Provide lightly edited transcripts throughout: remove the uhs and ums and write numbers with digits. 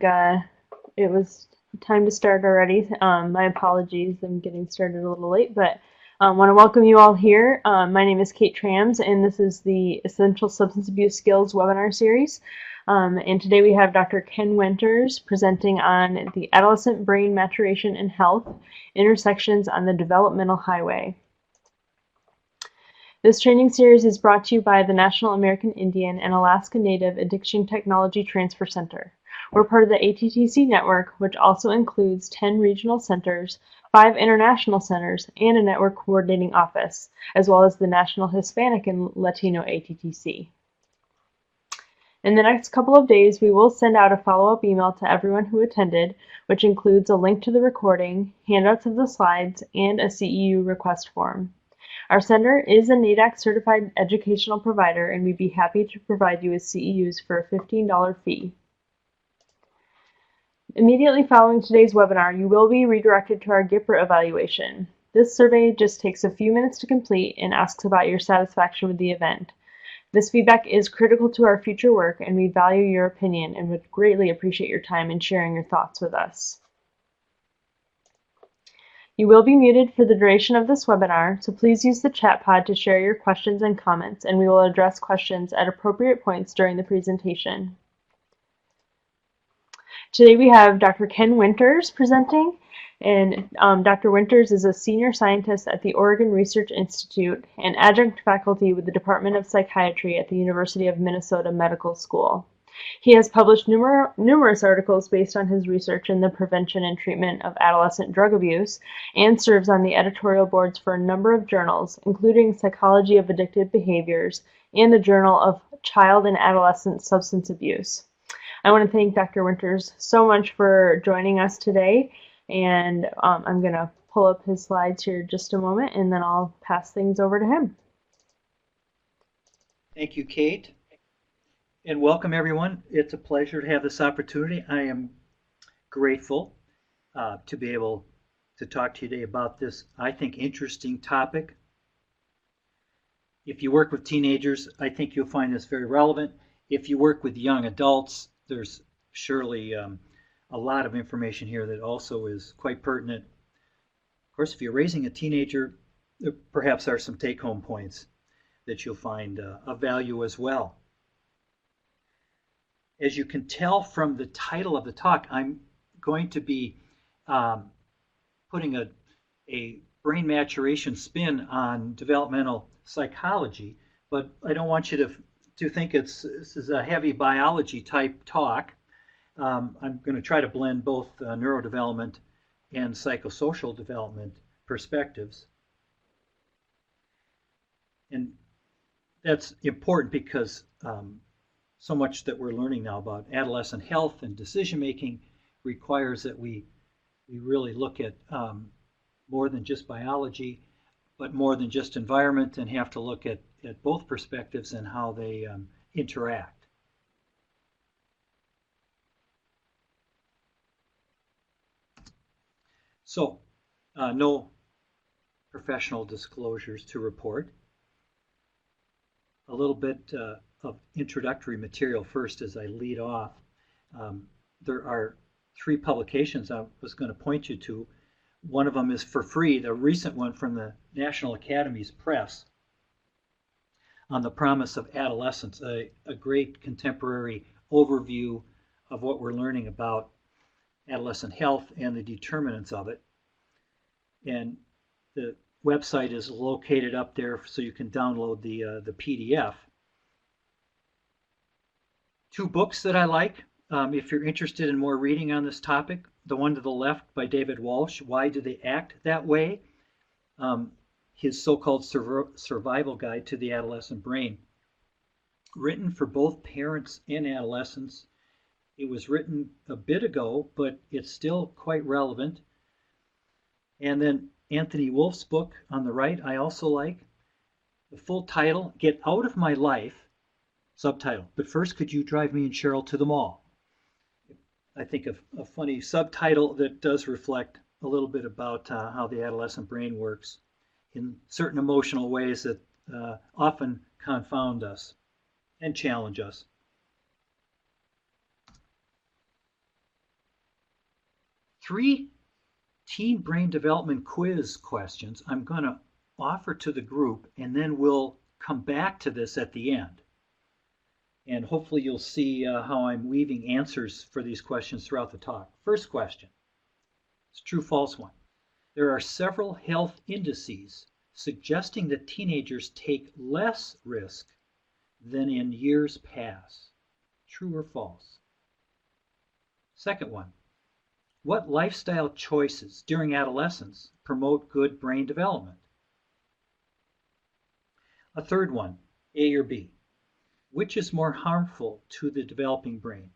uh, it was time to start already. My apologies, I'm getting started a little late, but I want to welcome you all here. My name is Kate Trams, and this is the Essential Substance Abuse Skills webinar series. And today we have Dr. Ken Winters presenting on the Adolescent Brain Maturation and Health Intersections on the Developmental Highway. This training series is brought to you by the National American Indian and Alaska Native Addiction Technology Transfer Center. We're part of the ATTC network, which also includes 10 regional centers, 5 international centers, and a network coordinating office, as well as the National Hispanic and Latino ATTC. In the next couple of days, we will send out a follow-up email to everyone who attended, which includes a link to the recording, handouts of the slides, and a CEU request form. Our center is a NADAC certified educational provider, and we'd be happy to provide you with CEUs for a $15 fee. Immediately following today's webinar, you will be redirected to our GIPR evaluation. This survey just takes a few minutes to complete and asks about your satisfaction with the event. This feedback is critical to our future work, and we value your opinion and would greatly appreciate your time in sharing your thoughts with us. You will be muted for the duration of this webinar, so please use the chat pod to share your questions and comments, and we will address questions at appropriate points during the presentation. Today we have Dr. Ken Winters presenting, and Dr. Winters is a senior scientist at the Oregon Research Institute and adjunct faculty with the Department of Psychiatry at the University of Minnesota Medical School. He has published numerous articles based on his research in the prevention and treatment of adolescent drug abuse and serves on the editorial boards for a number of journals, including Psychology of Addictive Behaviors and the Journal of Child and Adolescent Substance Abuse. I want to thank Dr. Winters so much for joining us today, and I'm going to pull up his slides here just a moment, and then I'll pass things over to him. Thank you, Kate, and welcome everyone. It's a pleasure to have this opportunity. I am grateful to be able to talk to you today about this, I think, interesting topic. If you work with teenagers, I think you'll find this very relevant. If you work with young adults, there's surely a lot of information here that also is quite pertinent. Of course, if you're raising a teenager, there perhaps are some take-home points that you'll find of value as well. As you can tell from the title of the talk, I'm going to be putting a brain maturation spin on developmental psychology, but I don't want you to think this is a heavy biology type talk. I'm going to try to blend both neurodevelopment and psychosocial development perspectives. And that's important because so much that we're learning now about adolescent health and decision making requires that we really look at more than just biology, but more than just environment, and have to look at both perspectives and how they interact. So, no professional disclosures to report. A little bit of introductory material first as I lead off. There are 3 publications I was going to point you to. One of them is for free, the recent one from the National Academies Press on the promise of adolescence, a great contemporary overview of what we're learning about adolescent health and the determinants of it. And the website is located up there so you can download the PDF. 2 books that I like, if you're interested in more reading on this topic. The one to the left by David Walsh, Why Do They Act That Way? His so-called survival guide to the adolescent brain. Written for both parents and adolescents. It was written a bit ago, but it's still quite relevant. And then Anthony Wolf's book on the right, I also like. The full title, Get Out of My Life, subtitle, But First Could You Drive Me and Cheryl to the Mall? I think a funny subtitle that does reflect a little bit about how the adolescent brain works in certain emotional ways that often confound us and challenge us. Three teen brain development quiz questions I'm going to offer to the group, and then we'll come back to this at the end. And hopefully you'll see how I'm weaving answers for these questions throughout the talk. First question, it's a true-false one. There are several health indices suggesting that teenagers take less risk than in years past. True or false? Second one, what lifestyle choices during adolescence promote good brain development? A third one, A or B. Which is more harmful to the developing brain?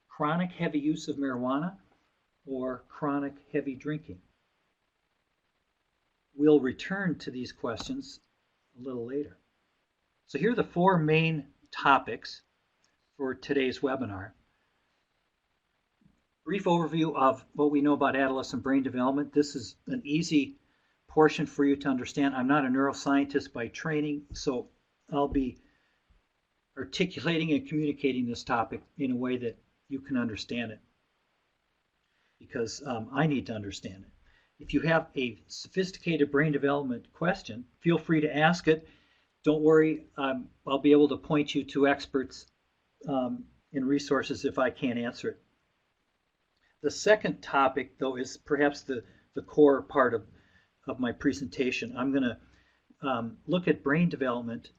Chronic heavy use of marijuana or chronic heavy drinking? We'll return to these questions a little later. So here are the four main topics for today's webinar. Brief overview of what we know about adolescent brain development. This is an easy portion for you to understand. I'm not a neuroscientist by training, so I'll be articulating and communicating this topic in a way that you can understand it, because I need to understand it. If you have a sophisticated brain development question, feel free to ask it. Don't worry, I'll be able to point you to experts and resources if I can't answer it. The second topic, though, is perhaps the core part of my presentation. I'm going to look at brain development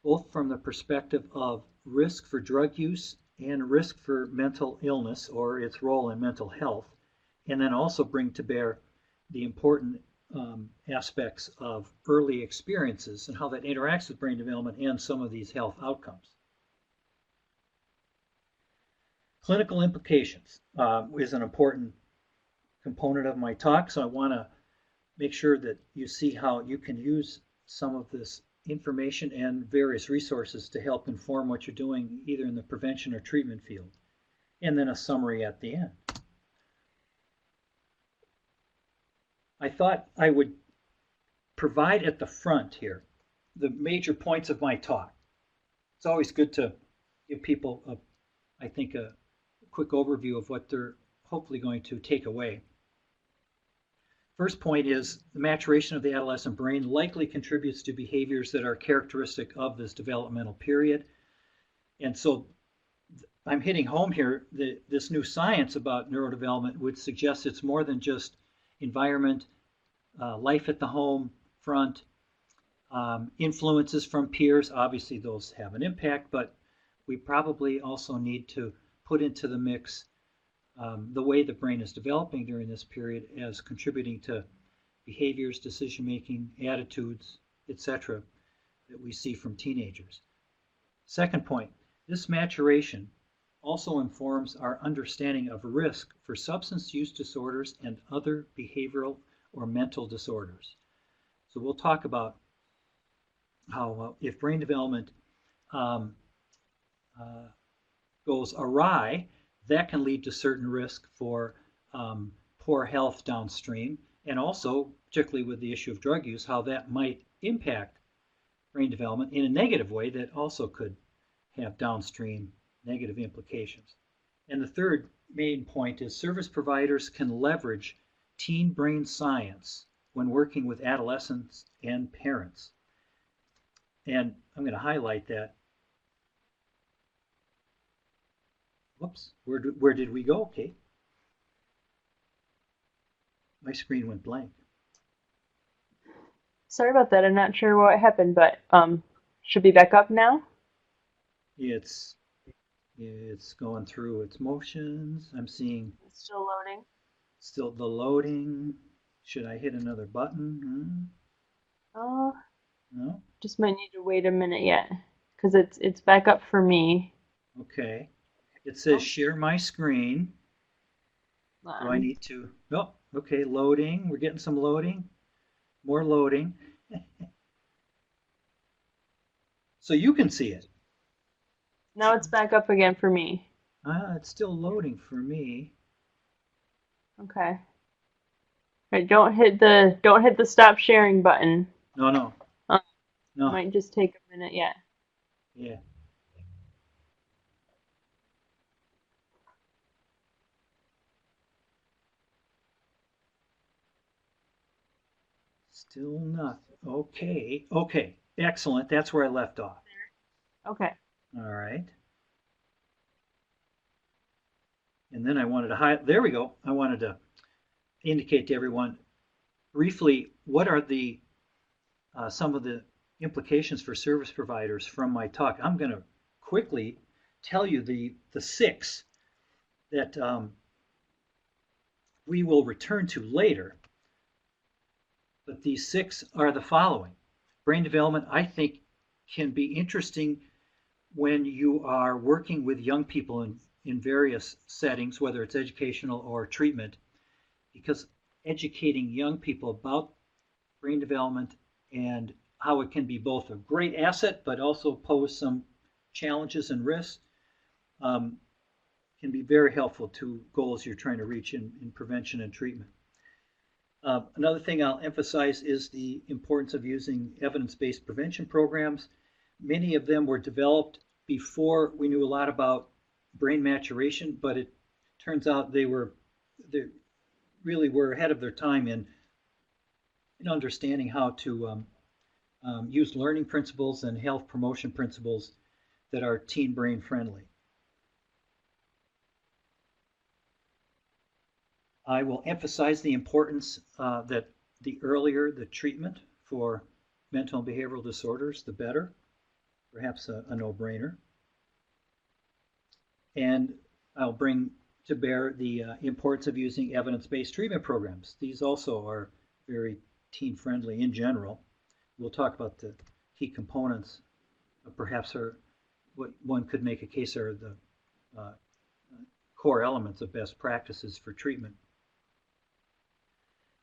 both from the perspective of risk for drug use and risk for mental illness or its role in mental health, and then also bring to bear the important aspects of early experiences and how that interacts with brain development and some of these health outcomes. Clinical implications is an important component of my talk, so I want to make sure that you see how you can use some of this information and various resources to help inform what you're doing either in the prevention or treatment field, and then a summary at the end. I thought I would provide at the front here the major points of my talk. It's always good to give people, I think, a quick overview of what they're hopefully going to take away. First point is the maturation of the adolescent brain likely contributes to behaviors that are characteristic of this developmental period. And so I'm hitting home here that this new science about neurodevelopment would suggest it's more than just environment, life at the home front, influences from peers. Obviously those have an impact, but we probably also need to put into the mix the way the brain is developing during this period as contributing to behaviors, decision-making, attitudes, etc. that we see from teenagers. Second point, this maturation also informs our understanding of risk for substance use disorders and other behavioral or mental disorders. So we'll talk about how if brain development goes awry, that can lead to certain risk for poor health downstream, and also, particularly with the issue of drug use, how that might impact brain development in a negative way that also could have downstream negative implications. And the third main point is service providers can leverage teen brain science when working with adolescents and parents. And I'm going to highlight that. Whoops, where did we go? Okay. My screen went blank. Sorry about that. I'm not sure what happened, but should be back up now. It's going through its motions. I'm seeing It's still loading. still the loading. Should I hit another button? Oh, No? just might need to wait a minute yet, because it's back up for me. Okay. It says share my screen. Hold Do I on. need to? Oh, okay, loading. We're getting some loading. More loading. So you can see it. Now it's back up again for me. It's still loading for me. Okay. Right, don't hit the stop sharing button. No. Uh, No. Might just take a minute yet. Yeah. Still not. Okay. Okay. Excellent. That's where I left off. Okay. All right. And then I wanted to highlight, there we go. I wanted to indicate to everyone briefly what are the some of the implications for service providers from my talk. I'm going to quickly tell you the six that we will return to later. But these six are the following. Brain development, I think, can be interesting when you are working with young people in various settings, whether it's educational or treatment, because educating young people about brain development and how it can be both a great asset but also pose some challenges and risks can be very helpful to goals you're trying to reach in prevention and treatment. Another thing I'll emphasize is the importance of using evidence-based prevention programs. Many of them were developed before we knew a lot about brain maturation, but it turns out they really were ahead of their time in understanding how to use learning principles and health promotion principles that are teen brain friendly. I will emphasize the importance that the earlier the treatment for mental and behavioral disorders, the better. Perhaps a no-brainer. And I'll bring to bear the importance of using evidence-based treatment programs. These also are very teen-friendly in general. We'll talk about the key components, perhaps are what one could make a case are the core elements of best practices for treatment.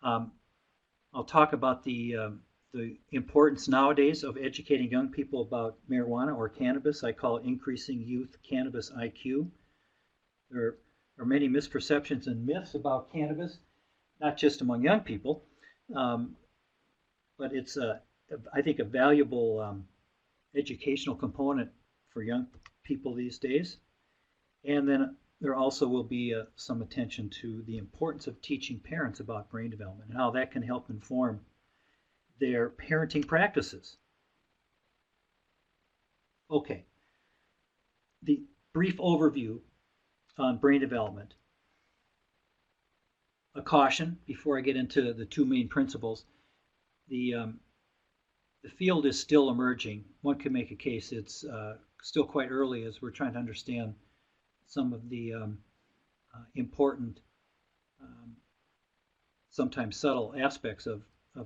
I'll talk about the importance nowadays of educating young people about marijuana or cannabis. I call it increasing youth cannabis IQ. There are many misperceptions and myths about cannabis, not just among young people, but it's, I think, a valuable educational component for young people these days. And then there also will be some attention to the importance of teaching parents about brain development and how that can help inform their parenting practices. Okay, the brief overview on brain development. A caution before I get into the two main principles. The field is still emerging. One could make a case it's still quite early as we're trying to understand some of the important, sometimes subtle aspects of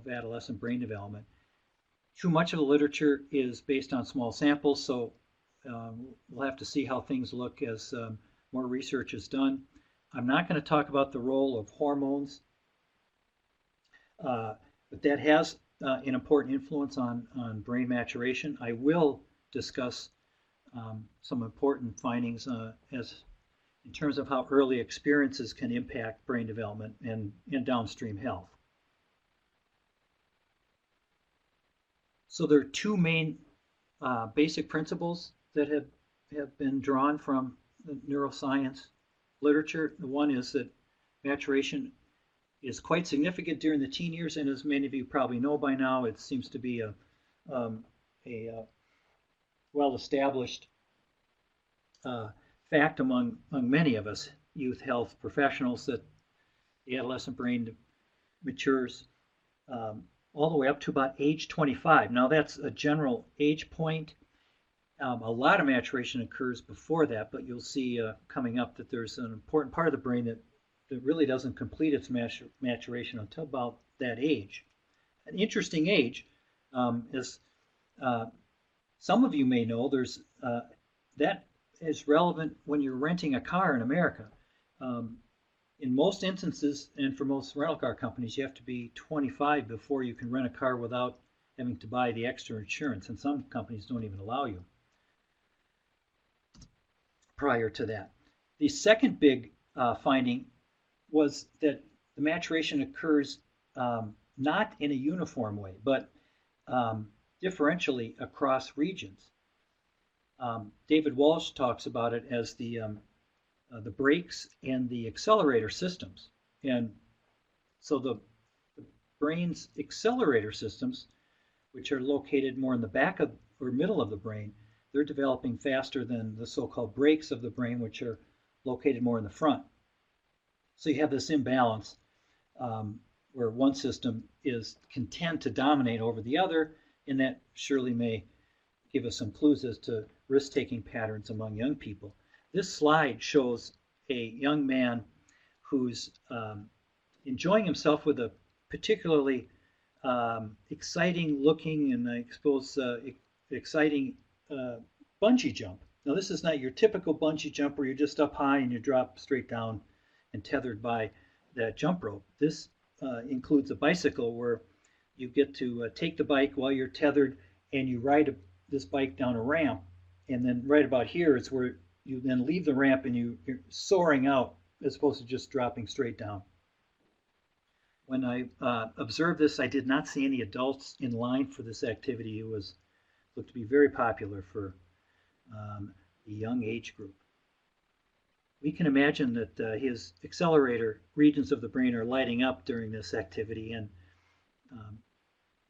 adolescent brain development. Too much of the literature is based on small samples, so we'll have to see how things look as more research is done. I'm not going to talk about the role of hormones, but that has an important influence on brain maturation. I will discuss some important findings as in terms of how early experiences can impact brain development and downstream health. So there are two main basic principles that have been drawn from the neuroscience literature. The one is that maturation is quite significant during the teen years, and as many of you probably know by now, it seems to be a well-established fact among many of us youth health professionals that the adolescent brain matures all the way up to about age 25. Now that's a general age point. A lot of maturation occurs before that, but you'll see coming up that there's an important part of the brain that really doesn't complete its maturation until about that age. An interesting age, as some of you may know, there's that is relevant when you're renting a car in America. In most instances, and for most rental car companies, you have to be 25 before you can rent a car without having to buy the extra insurance, and some companies don't even allow you prior to that. The second big finding was that the maturation occurs not in a uniform way, but differentially across regions. David Walsh talks about it as the brakes and the accelerator systems. And so the brain's accelerator systems, which are located more in the back of or middle of the brain, they're developing faster than the so-called brakes of the brain, which are located more in the front. So you have this imbalance where one system can tend to dominate over the other, and that surely may give us some clues as to risk-taking patterns among young people. This slide shows a young man who's enjoying himself with a particularly exciting looking and I suppose exciting bungee jump. Now this is not your typical bungee jump where you're just up high and you drop straight down and tethered by that jump rope. This includes a bicycle where you get to take the bike while you're tethered and you ride this bike down a ramp, and then right about here is where you then leave the ramp and you're soaring out as opposed to just dropping straight down. When I observed this, I did not see any adults in line for this activity. It looked to be very popular for the young age group. We can imagine that his accelerator regions of the brain are lighting up during this activity and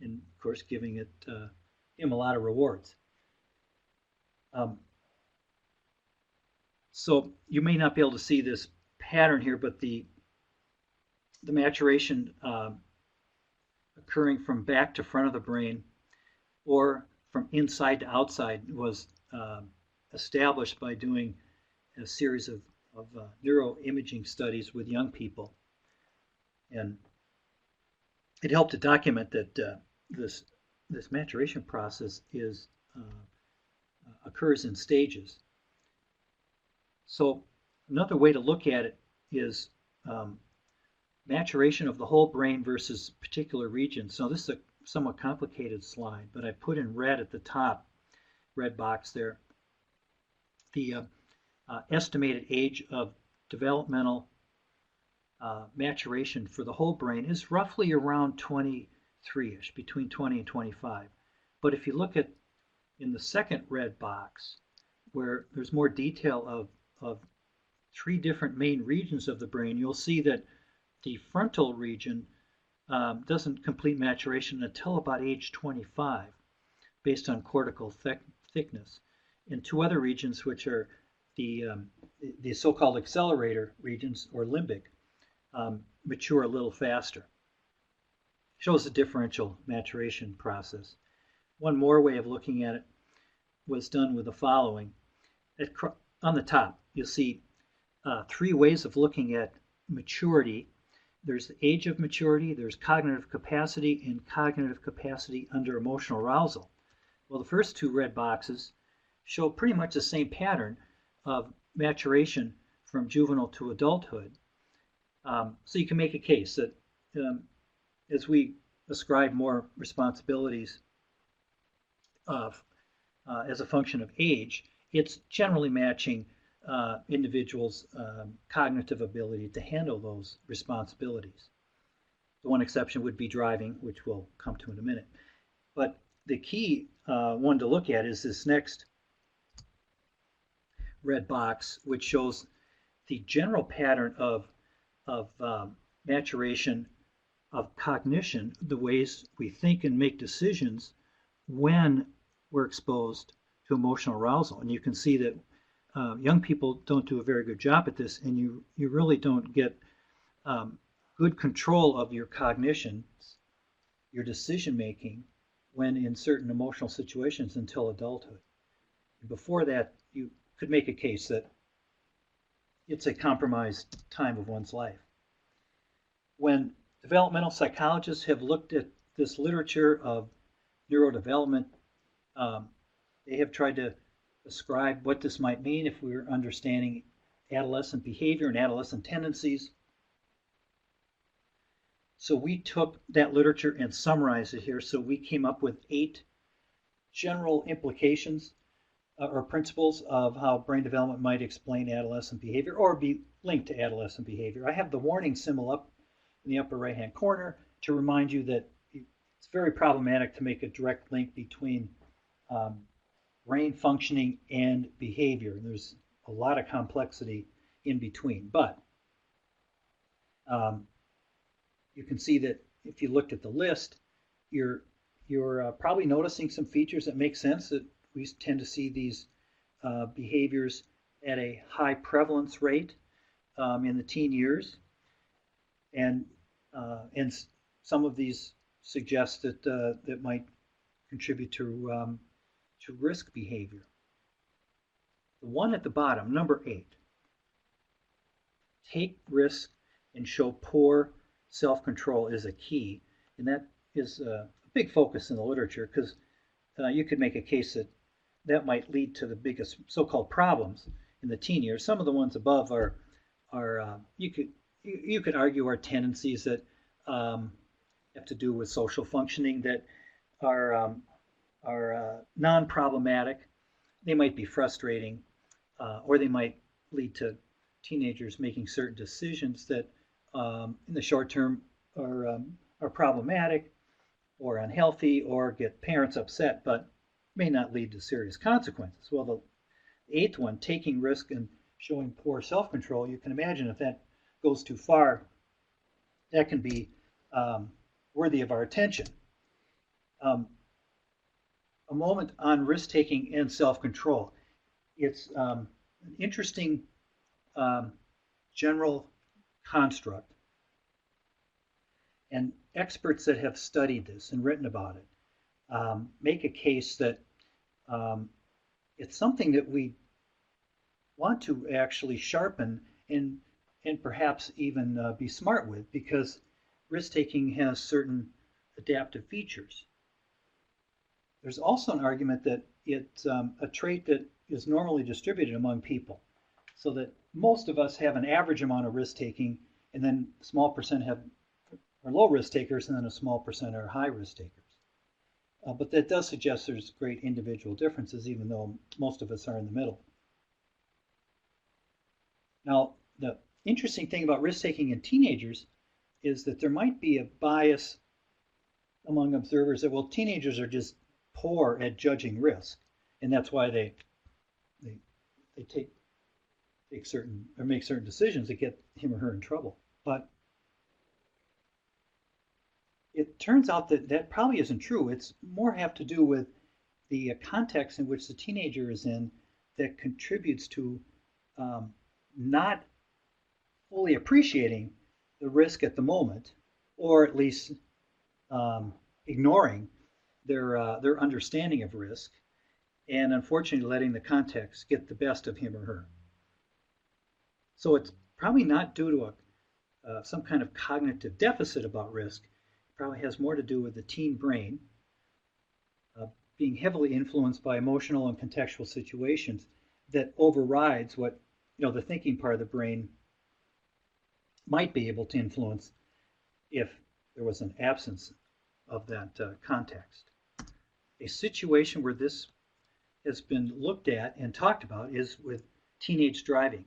of course giving him a lot of rewards. So you may not be able to see this pattern here, but the maturation occurring from back to front of the brain or from inside to outside was established by doing a series of neuroimaging studies with young people. And it helped to document that this maturation process occurs in stages. So another way to look at it is maturation of the whole brain versus particular regions. So this is a somewhat complicated slide, but I put in red at the top, red box there, the estimated age of developmental maturation for the whole brain is roughly around 23-ish, between 20 and 25. But if you look at in the second red box, where there's more detail of three different main regions of the brain, you'll see that the frontal region doesn't complete maturation until about age 25, based on cortical thickness. And two other regions, which are the so-called accelerator regions, or limbic, mature a little faster. Shows a differential maturation process. One more way of looking at it was done with the following. On the top, you'll see three ways of looking at maturity. There's the age of maturity, there's cognitive capacity, and cognitive capacity under emotional arousal. Well, the first two red boxes show pretty much the same pattern of maturation from juvenile to adulthood. So you can make a case that as we ascribe more responsibilities as a function of age, it's generally matching individuals' cognitive ability to handle those responsibilities. The one exception would be driving, which we'll come to in a minute. But the key one to look at is this next red box, which shows the general pattern of maturation of cognition, the ways we think and make decisions when we're exposed to emotional arousal. And you can see that young people don't do a very good job at this, and you really don't get good control of your cognition, your decision making, when in certain emotional situations until adulthood. Before that, you could make a case that it's a compromised time of one's life. When developmental psychologists have looked at this literature of neurodevelopment, they have tried to describe what this might mean if we were understanding adolescent behavior and adolescent tendencies. So we took that literature and summarized it here. So we came up with 8 general implications or principles of how brain development might explain adolescent behavior or be linked to adolescent behavior. I have the warning symbol up in the upper right-hand corner to remind you that it's very problematic to make a direct link between brain functioning and behavior. And there's a lot of complexity in between. But you can see that if you looked at the list, you're you're probably noticing some features that make sense, that we tend to see these behaviors at a high prevalence rate in the teen years, and and some of these suggest that that might contribute to risk behavior. The one at the bottom, number 8, take risk and show poor self-control is a key, and that is a big focus in the literature, because you could make a case that that might lead to the biggest so-called problems in the teen years. Some of the ones above are you could argue are tendencies that have to do with social functioning that are non-problematic. They might be frustrating, or they might lead to teenagers making certain decisions that in the short term are problematic or unhealthy or get parents upset, but may not lead to serious consequences. Well, the 8th one, taking risk and showing poor self-control, you can imagine if that goes too far, that can be worthy of our attention. A moment on risk-taking and self-control. It's an interesting general construct, and experts that have studied this and written about it make a case that it's something that we want to actually sharpen and perhaps even be smart with, because risk-taking has certain adaptive features. There's also an argument that it's a trait that is normally distributed among people, so that most of us have an average amount of risk-taking, and then a small percent are low risk takers, and then a small percent are high risk takers. But that does suggest there's great individual differences, even though most of us are in the middle. Now, the interesting thing about risk-taking in teenagers is that there might be a bias among observers that, well, teenagers are just poor at judging risk, and that's why they take certain or make certain decisions that get him or her in trouble. But it turns out that that probably isn't true. It's more have to do with the context in which the teenager is in that contributes to not fully appreciating the risk at the moment, or at least ignoring their understanding of risk, and unfortunately letting the context get the best of him or her. So it's probably not due to some kind of cognitive deficit about risk. It probably has more to do with the teen brain being heavily influenced by emotional and contextual situations that overrides what the thinking part of the brain might be able to influence if there was an absence of that context. A situation where this has been looked at and talked about is with teenage driving.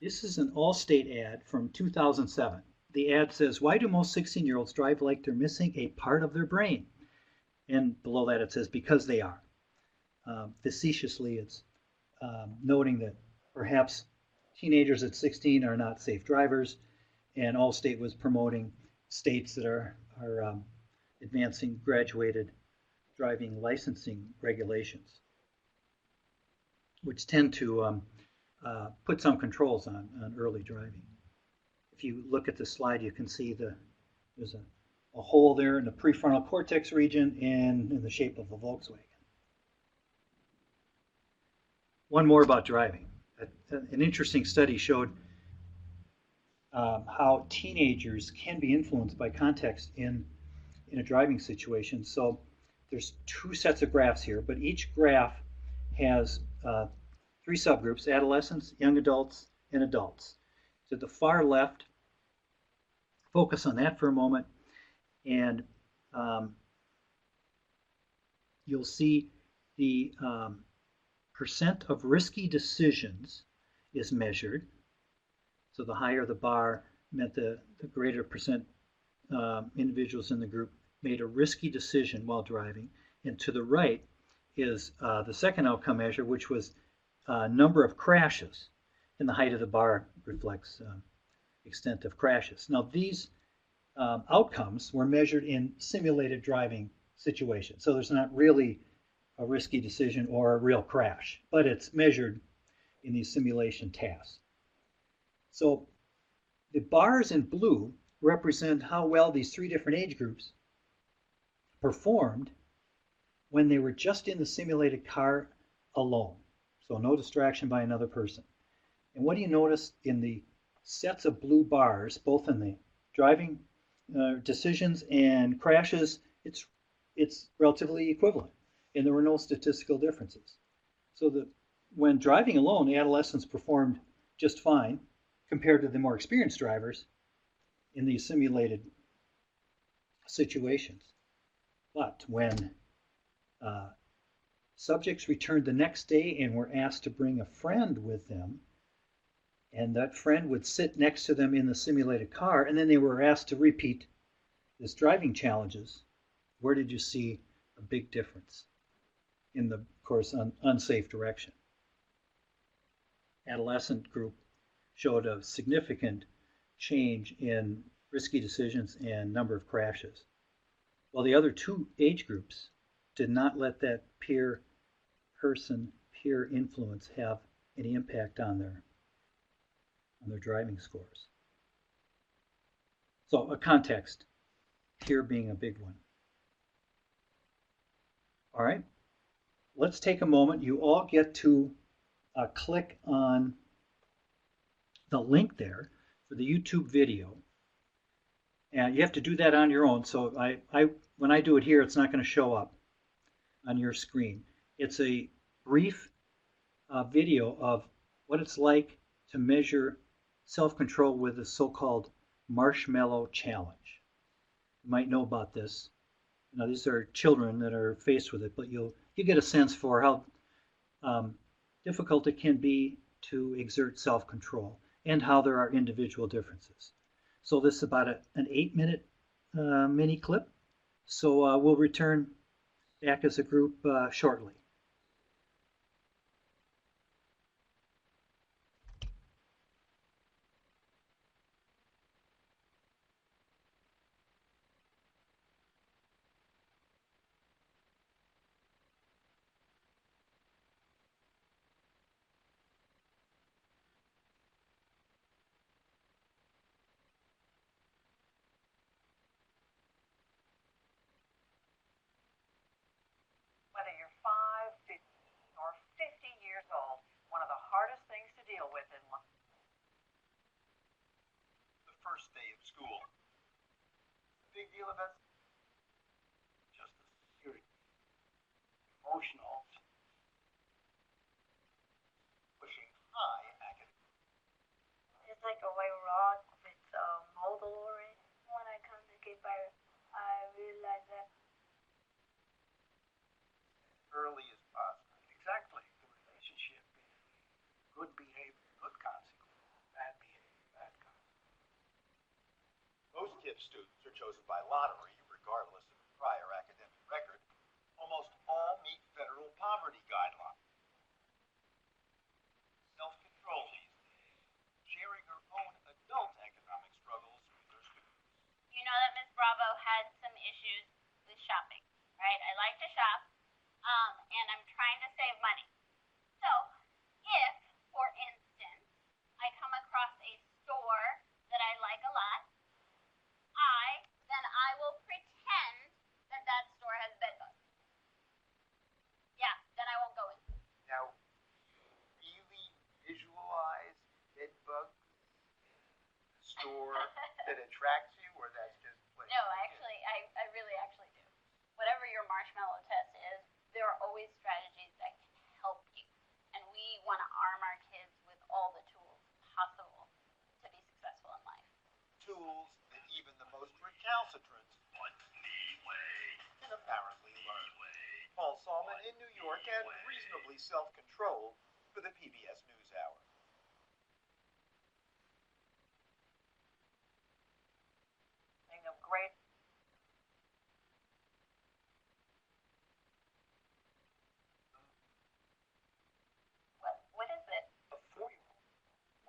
This is an Allstate ad from 2007. The ad says, "Why do most 16-year-olds drive like they're missing a part of their brain?" And below that it says, "Because they are." Facetiously, it's noting that perhaps teenagers at 16 are not safe drivers, and Allstate was promoting states that are advancing graduated driving licensing regulations, which tend to put some controls on early driving. If you look at the slide, you can see there's a hole there in the prefrontal cortex region and in the shape of a Volkswagen. One more about driving. An interesting study showed how teenagers can be influenced by context in a driving situation. So there's 2 sets of graphs here, but each graph has 3 subgroups: adolescents, young adults, and adults. To the far left, focus on that for a moment, and you'll see the percent of risky decisions is measured. So the higher the bar meant the greater percent individuals in the group made a risky decision while driving. And to the right is the second outcome measure, which was number of crashes, and the height of the bar reflects extent of crashes. Now these outcomes were measured in simulated driving situations. So there's not really a risky decision or a real crash, but it's measured in these simulation tasks. So the bars in blue represent how well these three different age groups performed when they were just in the simulated car alone. So no distraction by another person. And what do you notice in the sets of blue bars, both in the driving decisions and crashes? It's relatively equivalent, and there were no statistical differences. So that when driving alone, the adolescents performed just fine compared to the more experienced drivers in these simulated situations. But when uh, subjects returned the next day and were asked to bring a friend with them, and that friend would sit next to them in the simulated car, and then they were asked to repeat this driving challenges, where did you see a big difference in the, of course, unsafe direction? Adolescent group showed a significant change in risky decisions and number of crashes, while the other two age groups did not let that peer influence have any impact on their driving scores. So a context here being a big one. All right, let's take a moment. You all get to click on the link there for the YouTube video. And you have to do that on your own. So when I do it here, it's not going to show up on your screen. It's a brief video of what it's like to measure self-control with the so-called Marshmallow challenge. You might know about this. Now, these are children that are faced with it, but you get a sense for how difficult it can be to exert self-control and how there are individual differences. So this is about an 8-minute mini clip. So we'll return back as a group shortly. Whether you're 5, 15, or 50 years old, one of the hardest things to deal with in life. The first day of school. The big deal about just the serious, emotional, pushing high academic. It's like a white rock with mold all over it. When I come to Cape Fire, I realized that Early as possible. Exactly. The relationship between good behavior, good consequences, bad behavior, bad consequences. Most TIP students are chosen by lottery, regardless of prior academic record. Almost all meet federal poverty guidelines. Self-control these days, sharing her own adult economic struggles with her students. you know that Miss Bravo had some issues with shopping, right? I like to shop, and I'm trying to save money. So, if, for instance, I come across a store that I like a lot, I will pretend that that store has bed bugs. Yeah, then I won't go in. Now, really visualize bed bugs in a store that attracts you, or that's just plain? No, actually, I really actually do. Whatever your marshmallow test is, there are always strategies that can help you. And we want to arm our kids with all the tools possible to be successful in life. Tools that even the most recalcitrant can apparently learn. Paul Salman in New York and reasonably self-controlled for the PBS NewsHour. Thing of great. What is it? A 4-year-old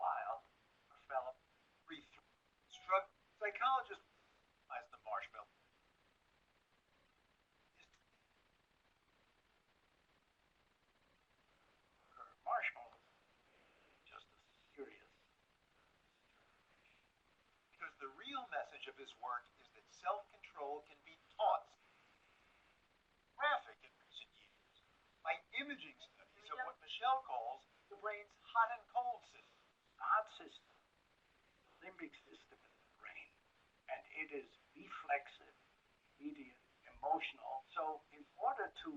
wild marshmallow breathe through. Psychologists the real message of his work is that self-control can be taught. Graphic in recent years by imaging studies of what Michelle calls the brain's hot and cold system. The hot system, the limbic system in the brain, and it is reflexive, immediate, emotional. So in order to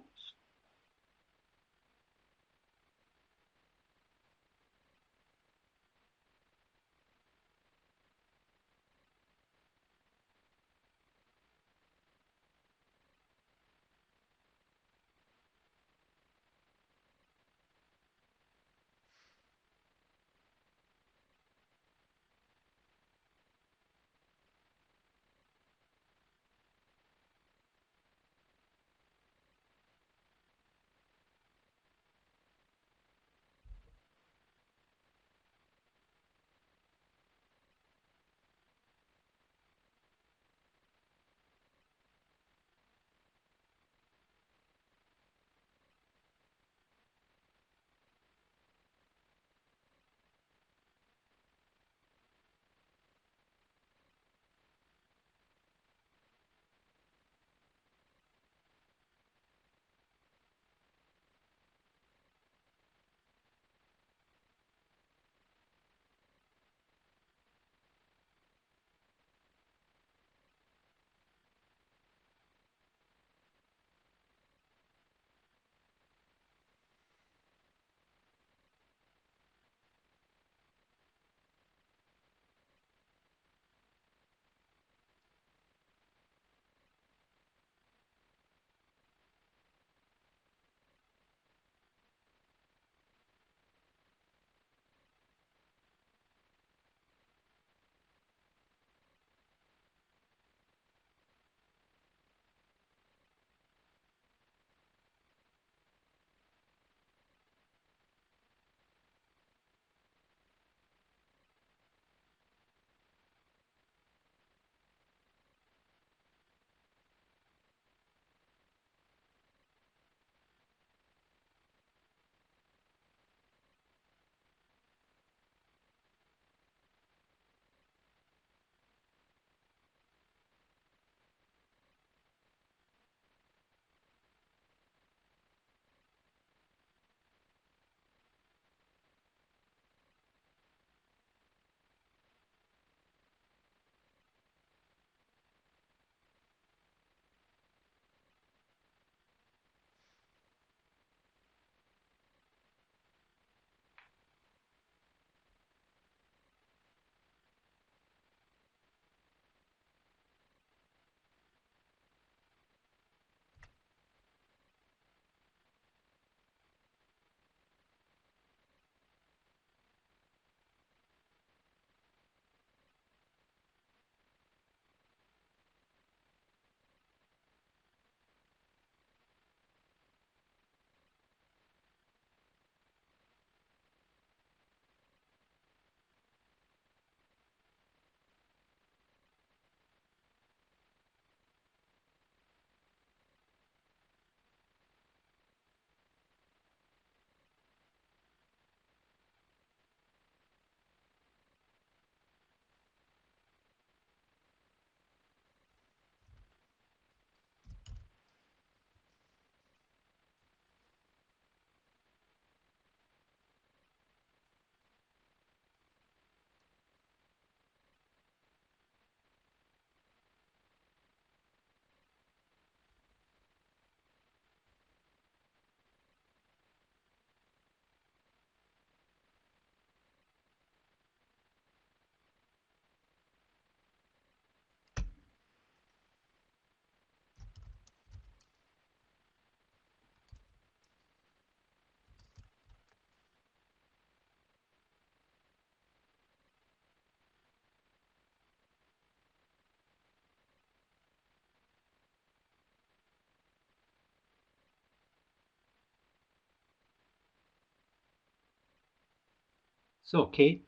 So, Kate,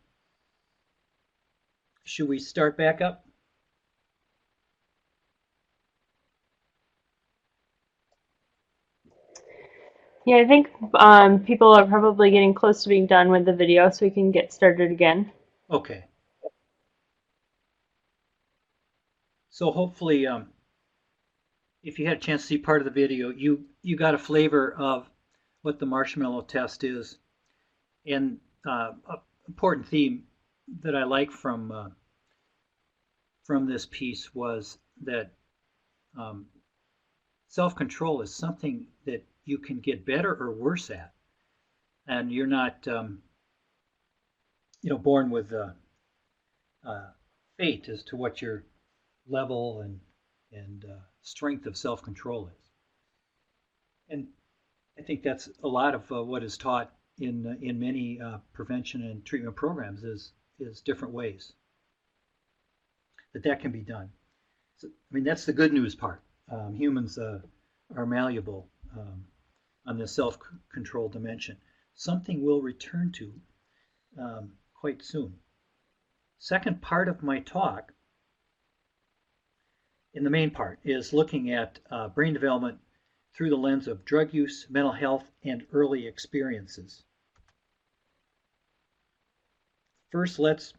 should we start back up? Yeah, I think people are probably getting close to being done with the video, so we can get started again. Okay. So hopefully, if you had a chance to see part of the video, you got a flavor of what the marshmallow test is. And an important theme that I like from this piece was that um, self-control is something that you can get better or worse at, and you're not born with fate as to what your level and strength of self-control is. And I think that's a lot of what is taught in many prevention and treatment programs is different ways that can be done. So, I mean, that's the good news part. Humans are malleable on the self-control dimension. Something we'll return to quite soon. Second part of my talk, in the main part, is looking at brain development through the lens of drug use, mental health, and early experiences. First, let's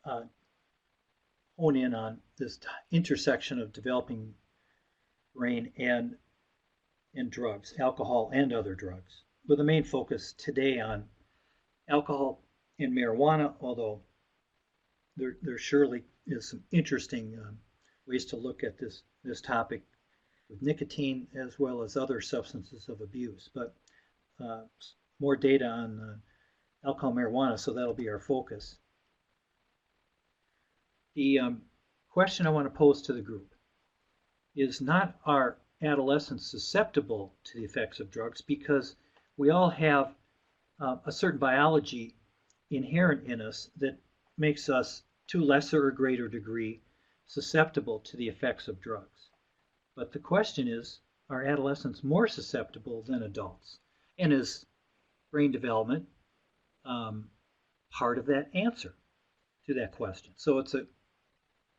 hone in on this intersection of developing brain and drugs, alcohol and other drugs, with the main focus today on alcohol and marijuana, although there surely is some interesting ways to look at this topic with nicotine as well as other substances of abuse. But more data on alcohol and marijuana, so that'll be our focus. The question I want to pose to the group is, not are adolescents susceptible to the effects of drugs, because we all have a certain biology inherent in us that makes us, to lesser or greater degree, susceptible to the effects of drugs. But the question is, are adolescents more susceptible than adults? And is brain development part of that answer to that question? So it's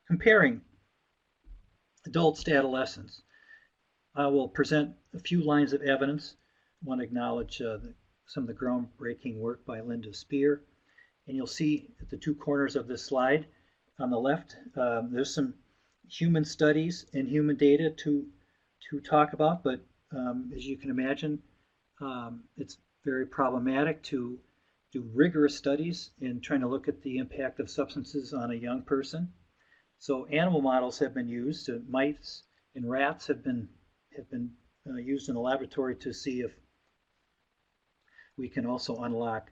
comparing adults to adolescents. I will present a few lines of evidence. I want to acknowledge some of the groundbreaking work by Linda Spear. And you'll see at the two corners of this slide on the left, there's some human studies and human data to talk about, but as you can imagine, it's very problematic to do rigorous studies in trying to look at the impact of substances on a young person. So animal models have been used. Mice and rats have been used in the laboratory to see if we can also unlock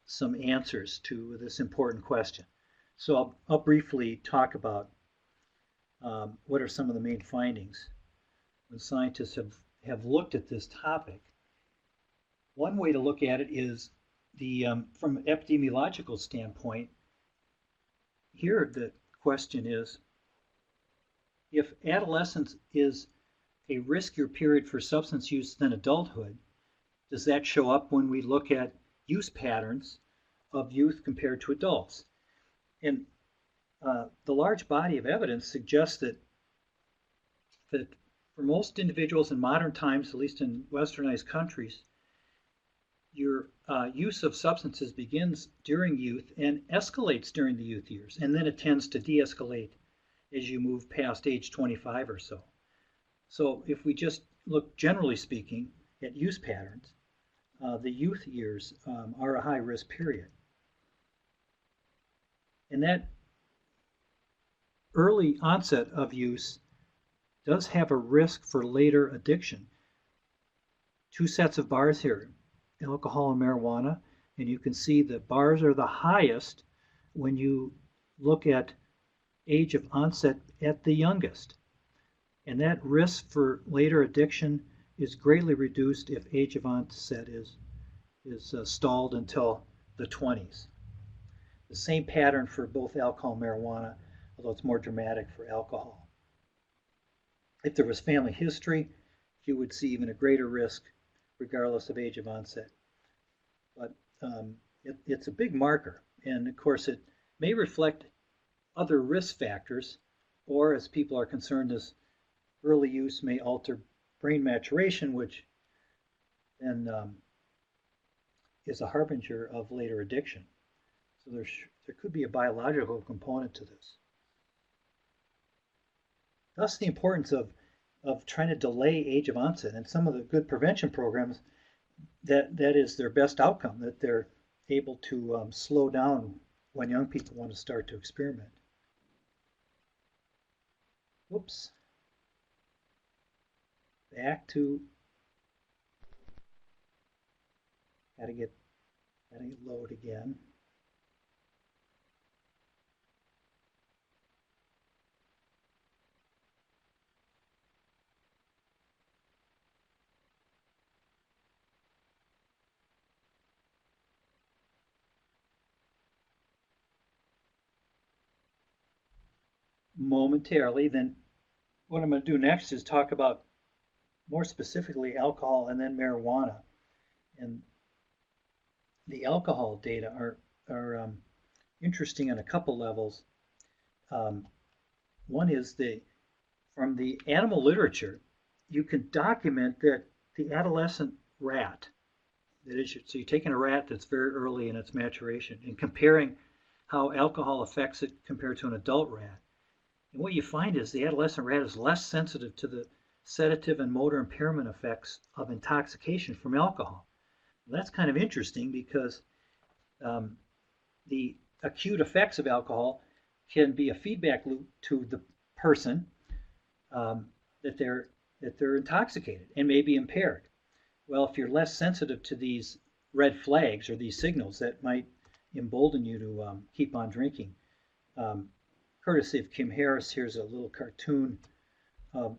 some answers to this important question. So I'll briefly talk about what are some of the main findings when scientists have looked at this topic. One way to look at it is from an epidemiological standpoint. Here the question is, if adolescence is a riskier period for substance use than adulthood, does that show up when we look at use patterns of youth compared to adults? And the large body of evidence suggests that for most individuals in modern times, at least in westernized countries, your use of substances begins during youth and escalates during the youth years, and then it tends to de-escalate as you move past age 25 or so. So if we just look, generally speaking, at use patterns, the youth years are a high risk period. And that early onset of use does have a risk for later addiction. Two sets of bars here, alcohol and marijuana, and you can see the bars are the highest when you look at age of onset at the youngest. And that risk for later addiction is greatly reduced if age of onset is stalled until the 20s. The same pattern for both alcohol and marijuana, although it's more dramatic for alcohol. If there was family history, you would see even a greater risk regardless of age of onset. But it's a big marker, and of course it may reflect other risk factors, or as people are concerned, as early use may alter brain maturation, which then is a harbinger of later addiction. So there could be a biological component to this. Thus, the importance of trying to delay age of onset, and some of the good prevention programs that is their best outcome, that they're able to slow down when young people want to start to experiment. Whoops. Back to, gotta get load again. Momentarily. Then what I'm going to do next is talk about more specifically alcohol and then marijuana. And the alcohol data are interesting on a couple levels. One is from the animal literature, you can document that the adolescent rat, that is, so you're taking a rat that's very early in its maturation and comparing how alcohol affects it compared to an adult rat. And what you find is the adolescent rat is less sensitive to the sedative and motor impairment effects of intoxication from alcohol. Well, that's kind of interesting because the acute effects of alcohol can be a feedback loop to the person that they're intoxicated and may be impaired. Well, if you're less sensitive to these red flags or these signals that might embolden you to keep on drinking, courtesy of Kim Harris, here's a little cartoon of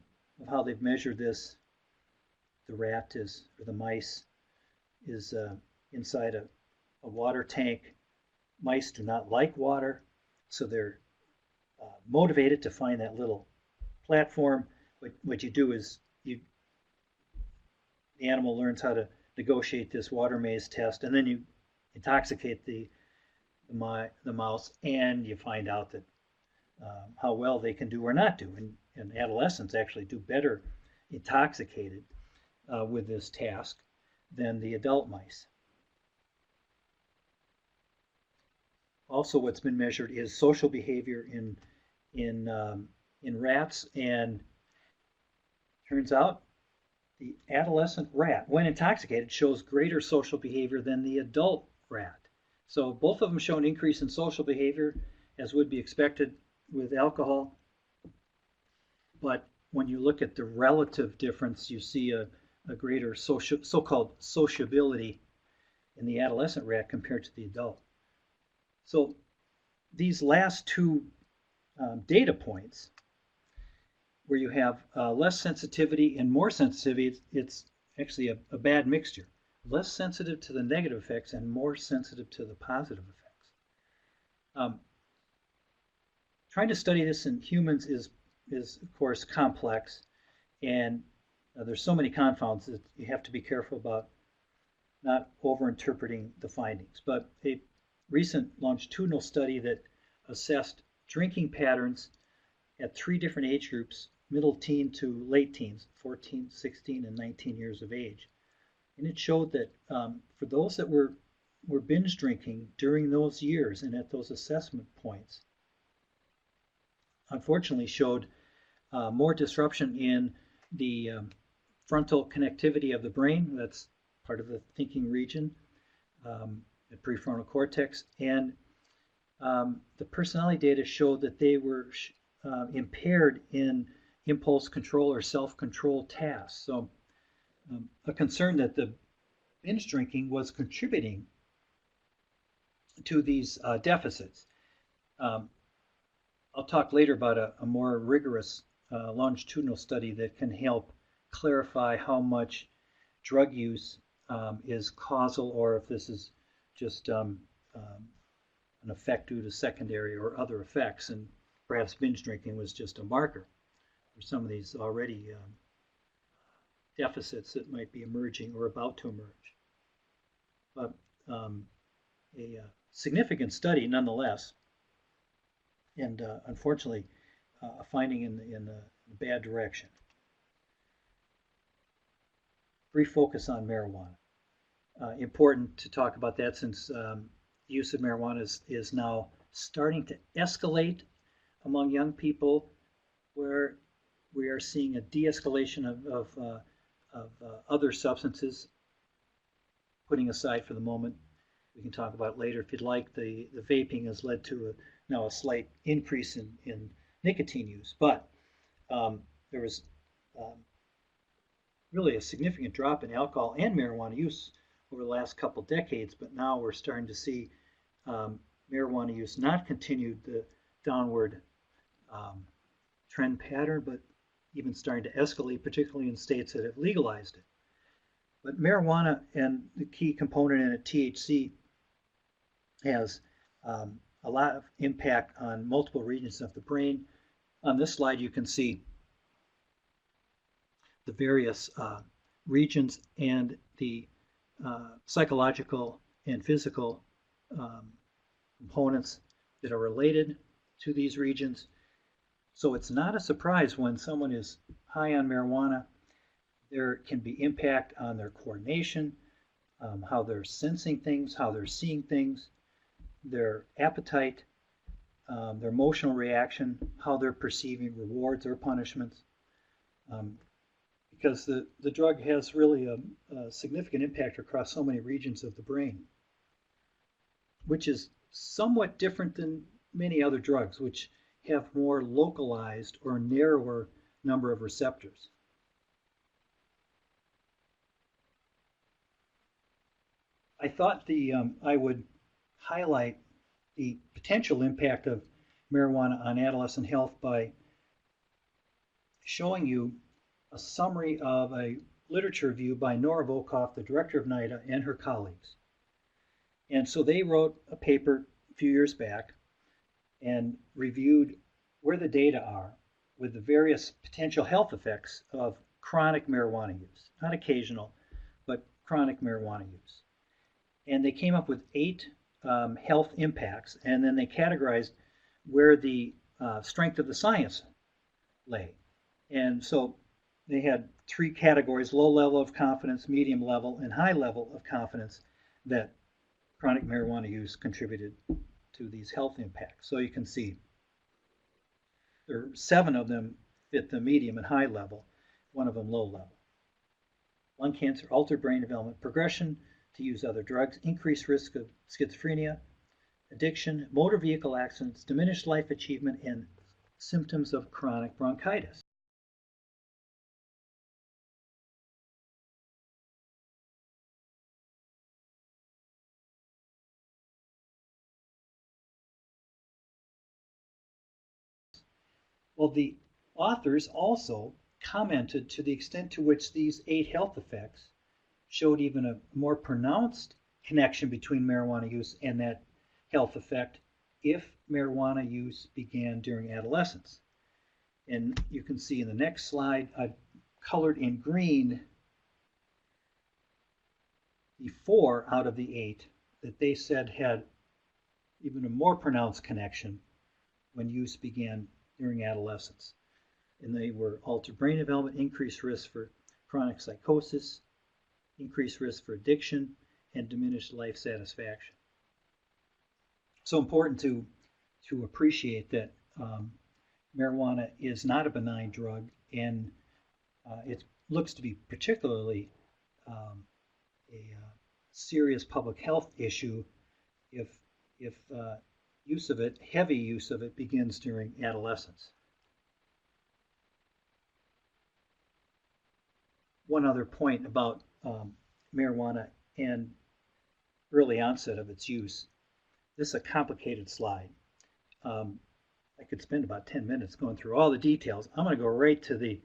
how they've measured this. The rat or the mice is inside a water tank. Mice do not like water, so they're motivated to find that little platform. What you do is the animal learns how to negotiate this water maze test, and then you intoxicate the mouse, and you find out that how well they can do or not do. And adolescents actually do better intoxicated with this task than the adult mice. Also, what's been measured is social behavior in rats, and turns out the adolescent rat, when intoxicated, shows greater social behavior than the adult rat. So both of them show an increase in social behavior, as would be expected with alcohol. But when you look at the relative difference, you see a greater so-called sociability in the adolescent rat compared to the adult. So these last two data points, where you have less sensitivity and more sensitivity, it's actually a bad mixture. Less sensitive to the negative effects and more sensitive to the positive effects. Trying to study this in humans is of course complex, and there's so many confounds that you have to be careful about not over-interpreting the findings. But a recent longitudinal study that assessed drinking patterns at 3 different age groups, middle teen to late teens, 14, 16, and 19 years of age. And it showed that for those that were binge drinking during those years and at those assessment points, unfortunately showed more disruption in the frontal connectivity of the brain. That's part of the thinking region, the prefrontal cortex. And the personality data showed that they were impaired in impulse control or self-control tasks. So a concern that the binge drinking was contributing to these deficits. I'll talk later about a more rigorous longitudinal study that can help clarify how much drug use is causal, or if this is just an effect due to secondary or other effects, and perhaps binge drinking was just a marker for some of these already deficits that might be emerging or about to emerge. But a significant study nonetheless, and unfortunately a finding in the bad direction. Brief focus on marijuana. Important to talk about that, since use of marijuana is now starting to escalate among young people, where we are seeing a de-escalation of other substances, putting aside for the moment. We can talk about it later if you'd like. The vaping has led to now a slight increase in nicotine use, but there was really a significant drop in alcohol and marijuana use over the last couple decades, but now we're starting to see marijuana use not continue the downward trend pattern, but even starting to escalate, particularly in states that have legalized it. But marijuana and the key component in it, THC, has a lot of impact on multiple regions of the brain. On this slide, you can see the various regions and the psychological and physical components that are related to these regions. So it's not a surprise when someone is high on marijuana, there can be impact on their coordination, how they're sensing things, how they're seeing things, their appetite, their emotional reaction, how they're perceiving rewards or punishments. Because the drug has really a significant impact across so many regions of the brain, which is somewhat different than many other drugs, which have more localized or narrower number of receptors. I thought I would highlight the potential impact of marijuana on adolescent health by showing you a summary of a literature review by Nora Volkoff, the director of NIDA, and her colleagues. And so they wrote a paper a few years back and reviewed where the data are with the various potential health effects of chronic marijuana use, not occasional, but chronic marijuana use. And they came up with 8 health impacts, and then they categorized where the strength of the science lay. And so they had 3 categories: low level of confidence, medium level, and high level of confidence that chronic marijuana use contributed to these health impacts. So you can see there are 7 of them fit the medium and high level, 1 of them low level. Lung cancer, altered brain development, progression to use other drugs, increased risk of schizophrenia, addiction, motor vehicle accidents, diminished life achievement, and symptoms of chronic bronchitis. Well, the authors also commented to the extent to which these 8 health effects showed even a more pronounced connection between marijuana use and that health effect if marijuana use began during adolescence. And you can see in the next slide, I've colored in green the 4 out of the 8 that they said had even a more pronounced connection when use began during adolescence. And they were altered brain development, increased risk for chronic psychosis, increased risk for addiction, and diminished life satisfaction. So important to appreciate that marijuana is not a benign drug, and it looks to be particularly a serious public health issue if use of it, heavy use of it, begins during adolescence. One other point about marijuana and early onset of its use. This is a complicated slide. I could spend about 10 minutes going through all the details. I'm going to go right to the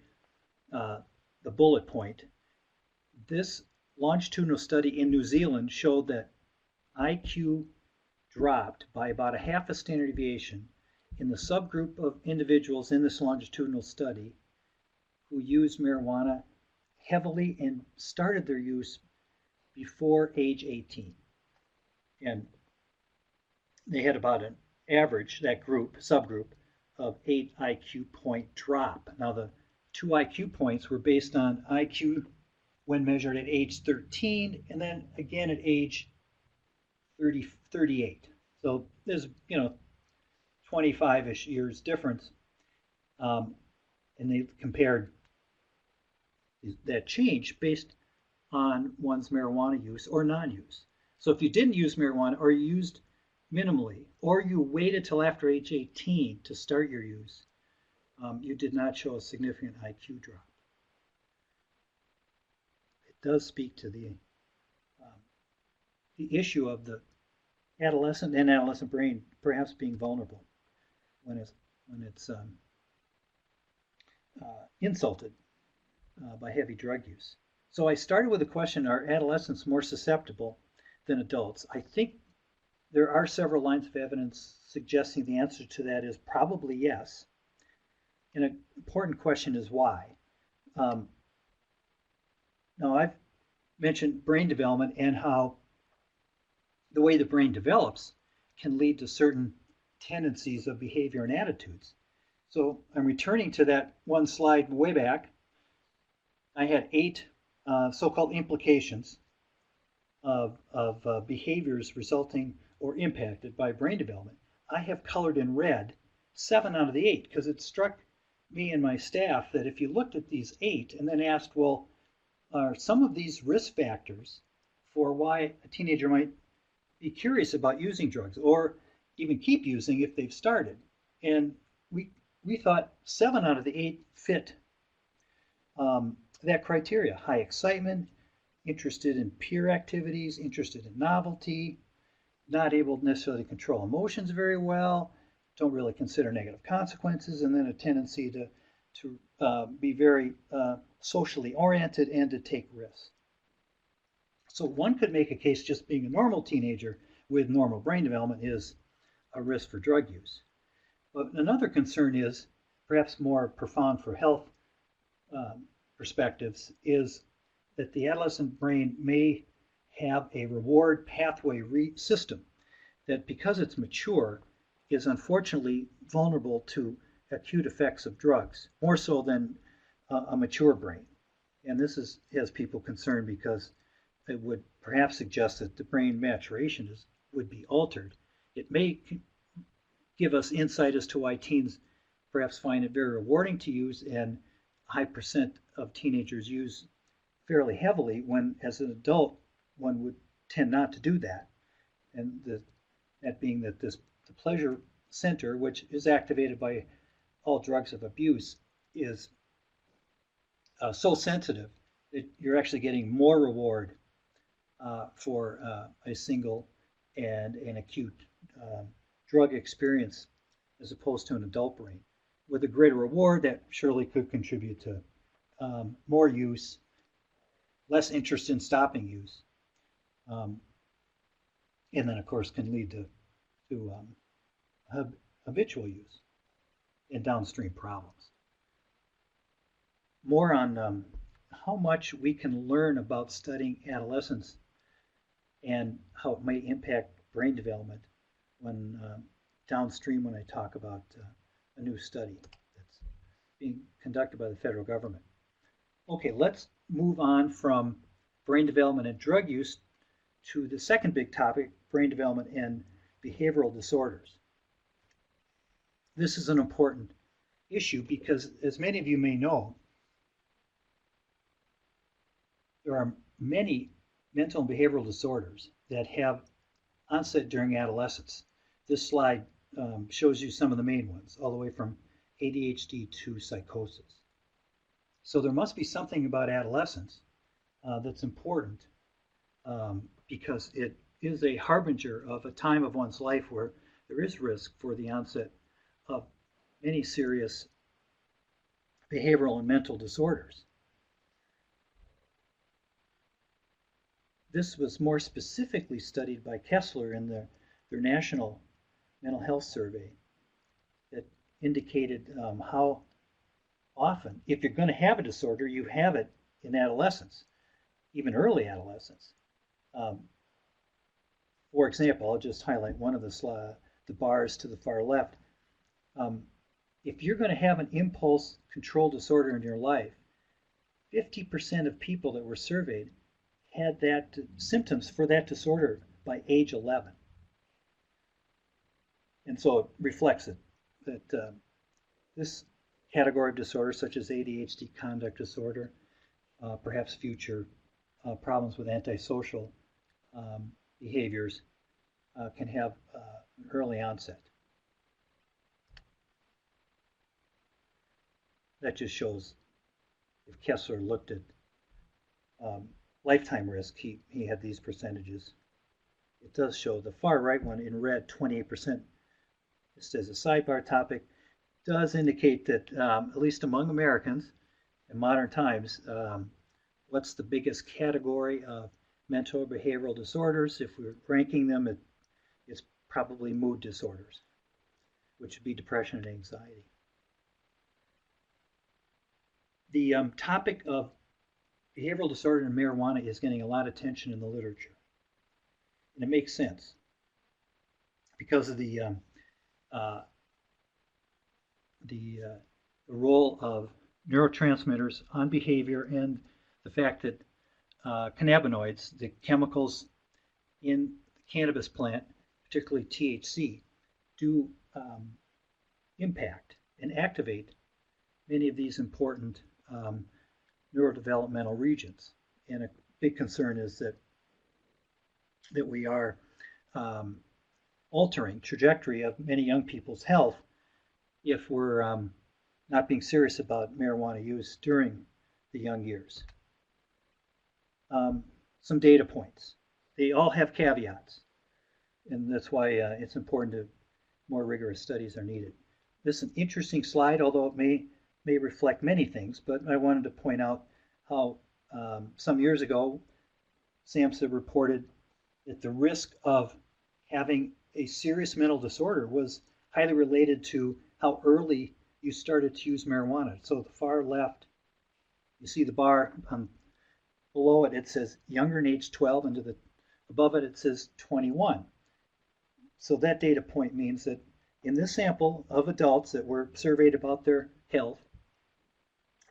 bullet point. This longitudinal study in New Zealand showed that IQ dropped by about a half a standard deviation in the subgroup of individuals in this longitudinal study who used marijuana heavily and started their use before age 18. And they had about an average, that subgroup, of 8 IQ point drop. Now the 2 IQ points were based on IQ when measured at age 13 and then again at age 38. So there's 25-ish years difference. And And they compared that change based on one's marijuana use or non-use. So if you didn't use marijuana or you used minimally, or you waited till after age 18 to start your use, you did not show a significant IQ drop. It does speak to the issue of the adolescent and adolescent brain perhaps being vulnerable when it's insulted by heavy drug use. So I started with the question, are adolescents more susceptible than adults? I think there are several lines of evidence suggesting the answer to that is probably yes. And an important question is why. Now, I've mentioned brain development and how the way the brain develops can lead to certain tendencies of behavior and attitudes. So I'm returning to that one slide way back. I had 8 so-called implications of behaviors resulting or impacted by brain development. I have colored in red 7 out of the 8 because it struck me and my staff that if you looked at these 8 and then asked, well, are some of these risk factors for why a teenager might be curious about using drugs or even keep using if they've started? And we thought 7 out of the 8 fit that criteria: high excitement, interested in peer activities, interested in novelty, not able to necessarily control emotions very well, don't really consider negative consequences, and then a tendency to be very socially oriented and to take risks. So one could make a case just being a normal teenager with normal brain development is a risk for drug use. But another concern is, perhaps more profound for health perspectives, is that the adolescent brain may have a reward pathway system that, because it's mature, is unfortunately vulnerable to acute effects of drugs, more so than a mature brain. And this has people concerned because it would perhaps suggest that the brain maturation would be altered. It may give us insight as to why teens perhaps find it very rewarding to use, and a high percent of teenagers use fairly heavily when, as an adult, one would tend not to do that. And that being that the pleasure center, which is activated by all drugs of abuse, is so sensitive that you're actually getting more reward for a single and an acute drug experience as opposed to an adult brain. With a greater reward, that surely could contribute to more use, less interest in stopping use, and then of course can lead to habitual use and downstream problems. More on how much we can learn about studying adolescence and how it may impact brain development when downstream when I talk about a new study that's being conducted by the federal government. Okay, let's move on from brain development and drug use to the second big topic, brain development and behavioral disorders. This is an important issue because, as many of you may know, there are many mental and behavioral disorders that have onset during adolescence. This slide shows you some of the main ones, all the way from ADHD to psychosis. So there must be something about adolescence that's important because it is a harbinger of a time of one's life where there is risk for the onset of many serious behavioral and mental disorders. This was more specifically studied by Kessler in their National Mental Health Survey that indicated how often, if you're going to have a disorder, you have it in adolescence, even early adolescence. For example, I'll just highlight one of the bars to the far left. If you're going to have an impulse control disorder in your life, 50% of people that were surveyed had that symptoms for that disorder by age 11. And so it reflects it, that this category of disorders such as ADHD, conduct disorder, perhaps future problems with antisocial behaviors can have an early onset. That just shows if Kessler looked at lifetime risk, he had these percentages. It does show the far right one in red, 28%, just as a sidebar topic, does indicate that at least among Americans in modern times, what's the biggest category of mental or behavioral disorders? If we're ranking them, it's probably mood disorders, which would be depression and anxiety. The topic of behavioral disorder and marijuana is getting a lot of attention in the literature. And it makes sense because of the role of neurotransmitters on behavior and the fact that cannabinoids, the chemicals in the cannabis plant, particularly THC, do impact and activate many of these important neurodevelopmental regions. And a big concern is that we are altering trajectory of many young people's health if we're not being serious about marijuana use during the young years. Some data points. They all have caveats, and that's why it's important to more rigorous studies are needed. This is an interesting slide, although it may reflect many things, but I wanted to point out how some years ago, SAMHSA reported that the risk of having a serious mental disorder was highly related to how early you started to use marijuana. So at the far left, you see the bar below it, it says younger than age 12, and above it, it says 21. So that data point means that in this sample of adults that were surveyed about their health,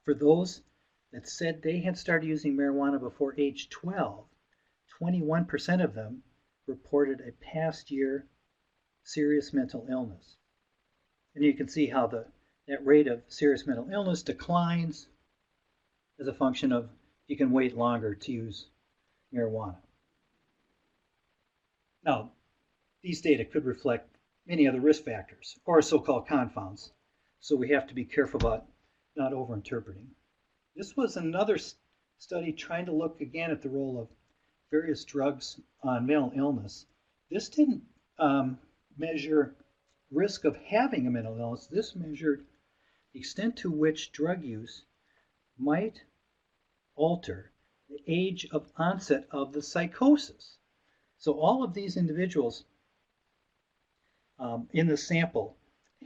for those that said they had started using marijuana before age 12, 21% of them reported a past year serious mental illness. And you can see how that rate of serious mental illness declines as a function of you can wait longer to use marijuana. Now, these data could reflect many other risk factors or so-called confounds, so we have to be careful about not overinterpreting. This was another study trying to look again at the role of various drugs on mental illness. This didn't measure risk of having a mental illness. This measured the extent to which drug use might alter the age of onset of the psychosis. So all of these individuals in the sample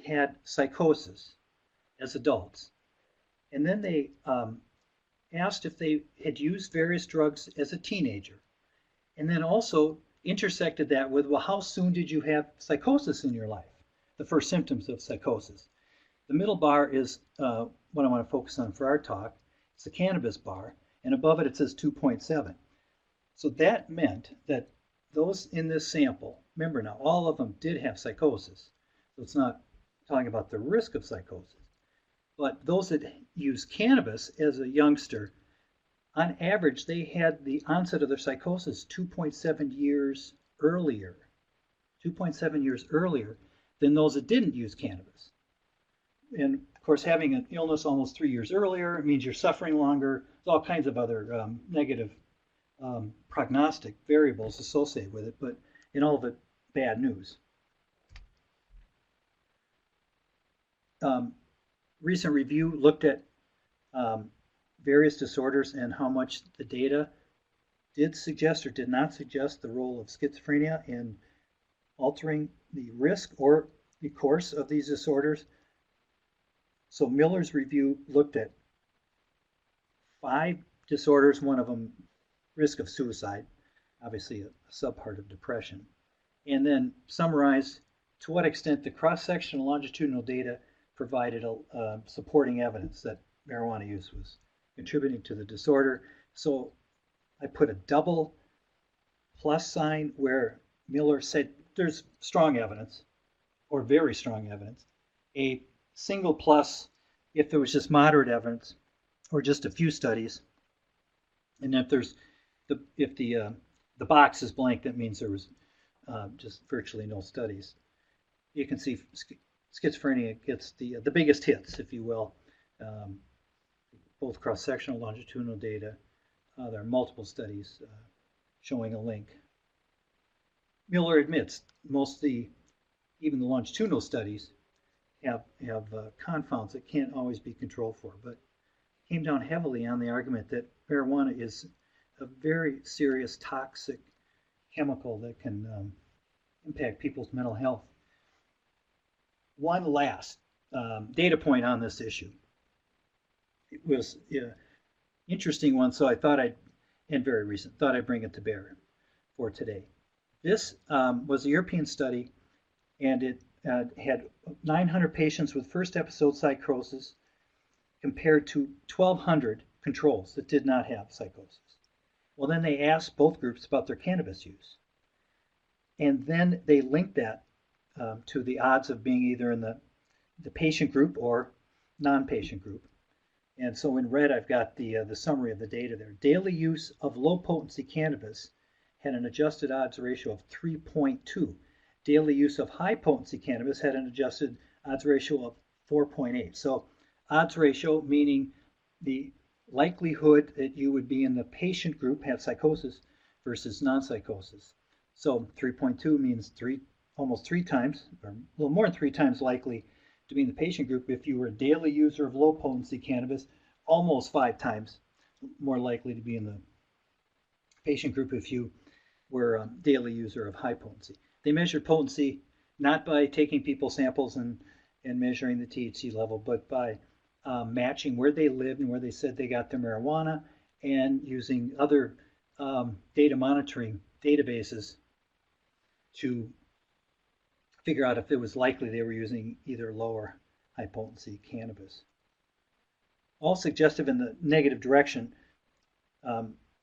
had psychosis as adults. And then they asked if they had used various drugs as a teenager. And then also intersected that with, well, how soon did you have psychosis in your life? The first symptoms of psychosis. The middle bar is what I want to focus on for our talk. It's the cannabis bar, and above it, it says 2.7. So that meant that those in this sample, remember now, all of them did have psychosis. So it's not talking about the risk of psychosis. But those that used cannabis as a youngster, on average, they had the onset of their psychosis 2.7 years earlier. 2.7 years earlier than those that didn't use cannabis. And of course, having an illness almost 3 years earlier means you're suffering longer. There's all kinds of other negative prognostic variables associated with it, but in all of it, bad news. Recent review looked at various disorders and how much the data did suggest or did not suggest the role of schizophrenia in altering the risk or the course of these disorders. So Miller's review looked at 5 disorders, one of them risk of suicide, obviously a subpart of depression, and then summarized to what extent the cross-sectional longitudinal data provided supporting evidence that marijuana use was contributing to the disorder. So I put a double plus sign where Miller said there's strong evidence or very strong evidence, a single plus if there was just moderate evidence or just a few studies, and if the box is blank, that means there was just virtually no studies. You can see schizophrenia gets the biggest hits, if you will, both cross-sectional longitudinal data. There are multiple studies showing a link. Miller admits even the longitudinal studies have confounds that can't always be controlled for, but came down heavily on the argument that marijuana is a very serious toxic chemical that can impact people's mental health. One last data point on this issue. It was an interesting one, so I thought and very recent, thought I'd bring it to bear for today. This was a European study, and it had 900 patients with first episode psychosis compared to 1,200 controls that did not have psychosis. Well, then they asked both groups about their cannabis use. And then they linked that to the odds of being either in the patient group or non-patient group. And so in red, I've got the summary of the data there. Daily use of low-potency cannabis had an adjusted odds ratio of 3.2. Daily use of high-potency cannabis had an adjusted odds ratio of 4.8. So odds ratio meaning the likelihood that you would be in the patient group, have psychosis, versus non-psychosis. So 3.2 means almost three times, or a little more than 3 times likely to be in the patient group if you were a daily user of low-potency cannabis, almost 5 times more likely to be in the patient group if you were a daily user of high potency. They measured potency not by taking people samples and measuring the THC level, but by matching where they lived and where they said they got their marijuana, and using other data monitoring databases to figure out if it was likely they were using either low or high potency cannabis. All suggestive in the negative direction.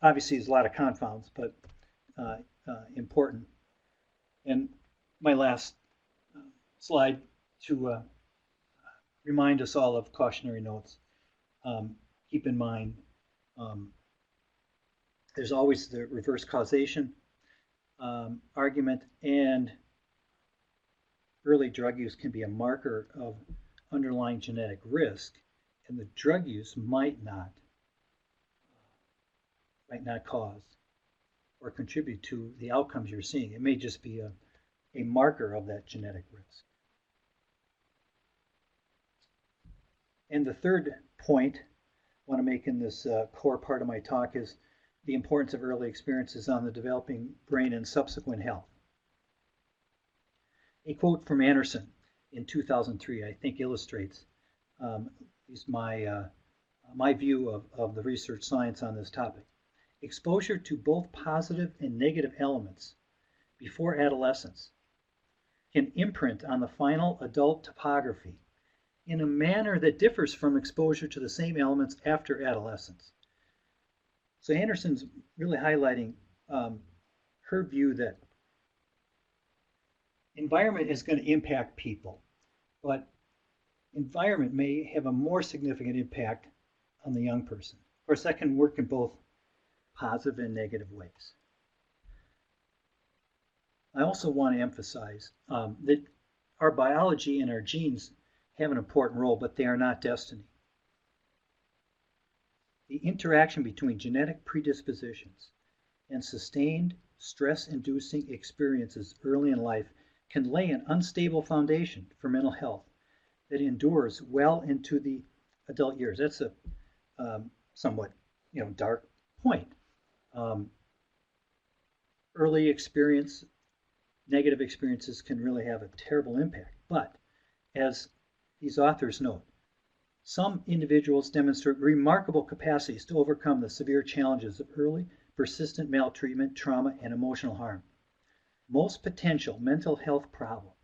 Obviously, there's a lot of confounds, but important. And my last slide to remind us all of cautionary notes. Keep in mind, there's always the reverse causation argument, and early drug use can be a marker of underlying genetic risk, and the drug use might not cause or contribute to the outcomes you're seeing. It may just be a marker of that genetic risk. And the third point I want to make in this core part of my talk is the importance of early experiences on the developing brain and subsequent health. A quote from Anderson in 2003, I think, illustrates at least my view of the research science on this topic. Exposure to both positive and negative elements before adolescence can imprint on the final adult topography in a manner that differs from exposure to the same elements after adolescence. So Anderson's really highlighting her view that environment is going to impact people, but environment may have a more significant impact on the young person. Of course, that can work in both positive and negative ways. I also want to emphasize that our biology and our genes have an important role, but they are not destiny. The interaction between genetic predispositions and sustained stress-inducing experiences early in life can lay an unstable foundation for mental health that endures well into the adult years. That's a somewhat dark point. Early experience, negative experiences can really have a terrible impact. But as these authors note, some individuals demonstrate remarkable capacities to overcome the severe challenges of early, persistent maltreatment, trauma, and emotional harm. Most potential mental health problems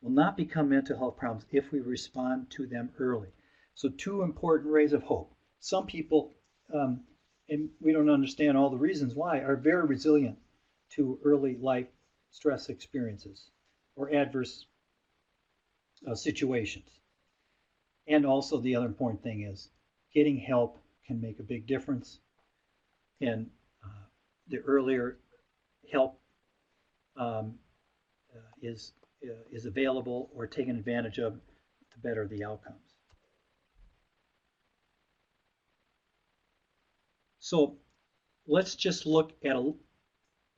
will not become mental health problems if we respond to them early. So 2 important rays of hope. Some people, and we don't understand all the reasons why, are very resilient to early life stress experiences or adverse situations. And also the other important thing is getting help can make a big difference. And the earlier help um, is available or taken advantage of, the better the outcomes. So let's just look at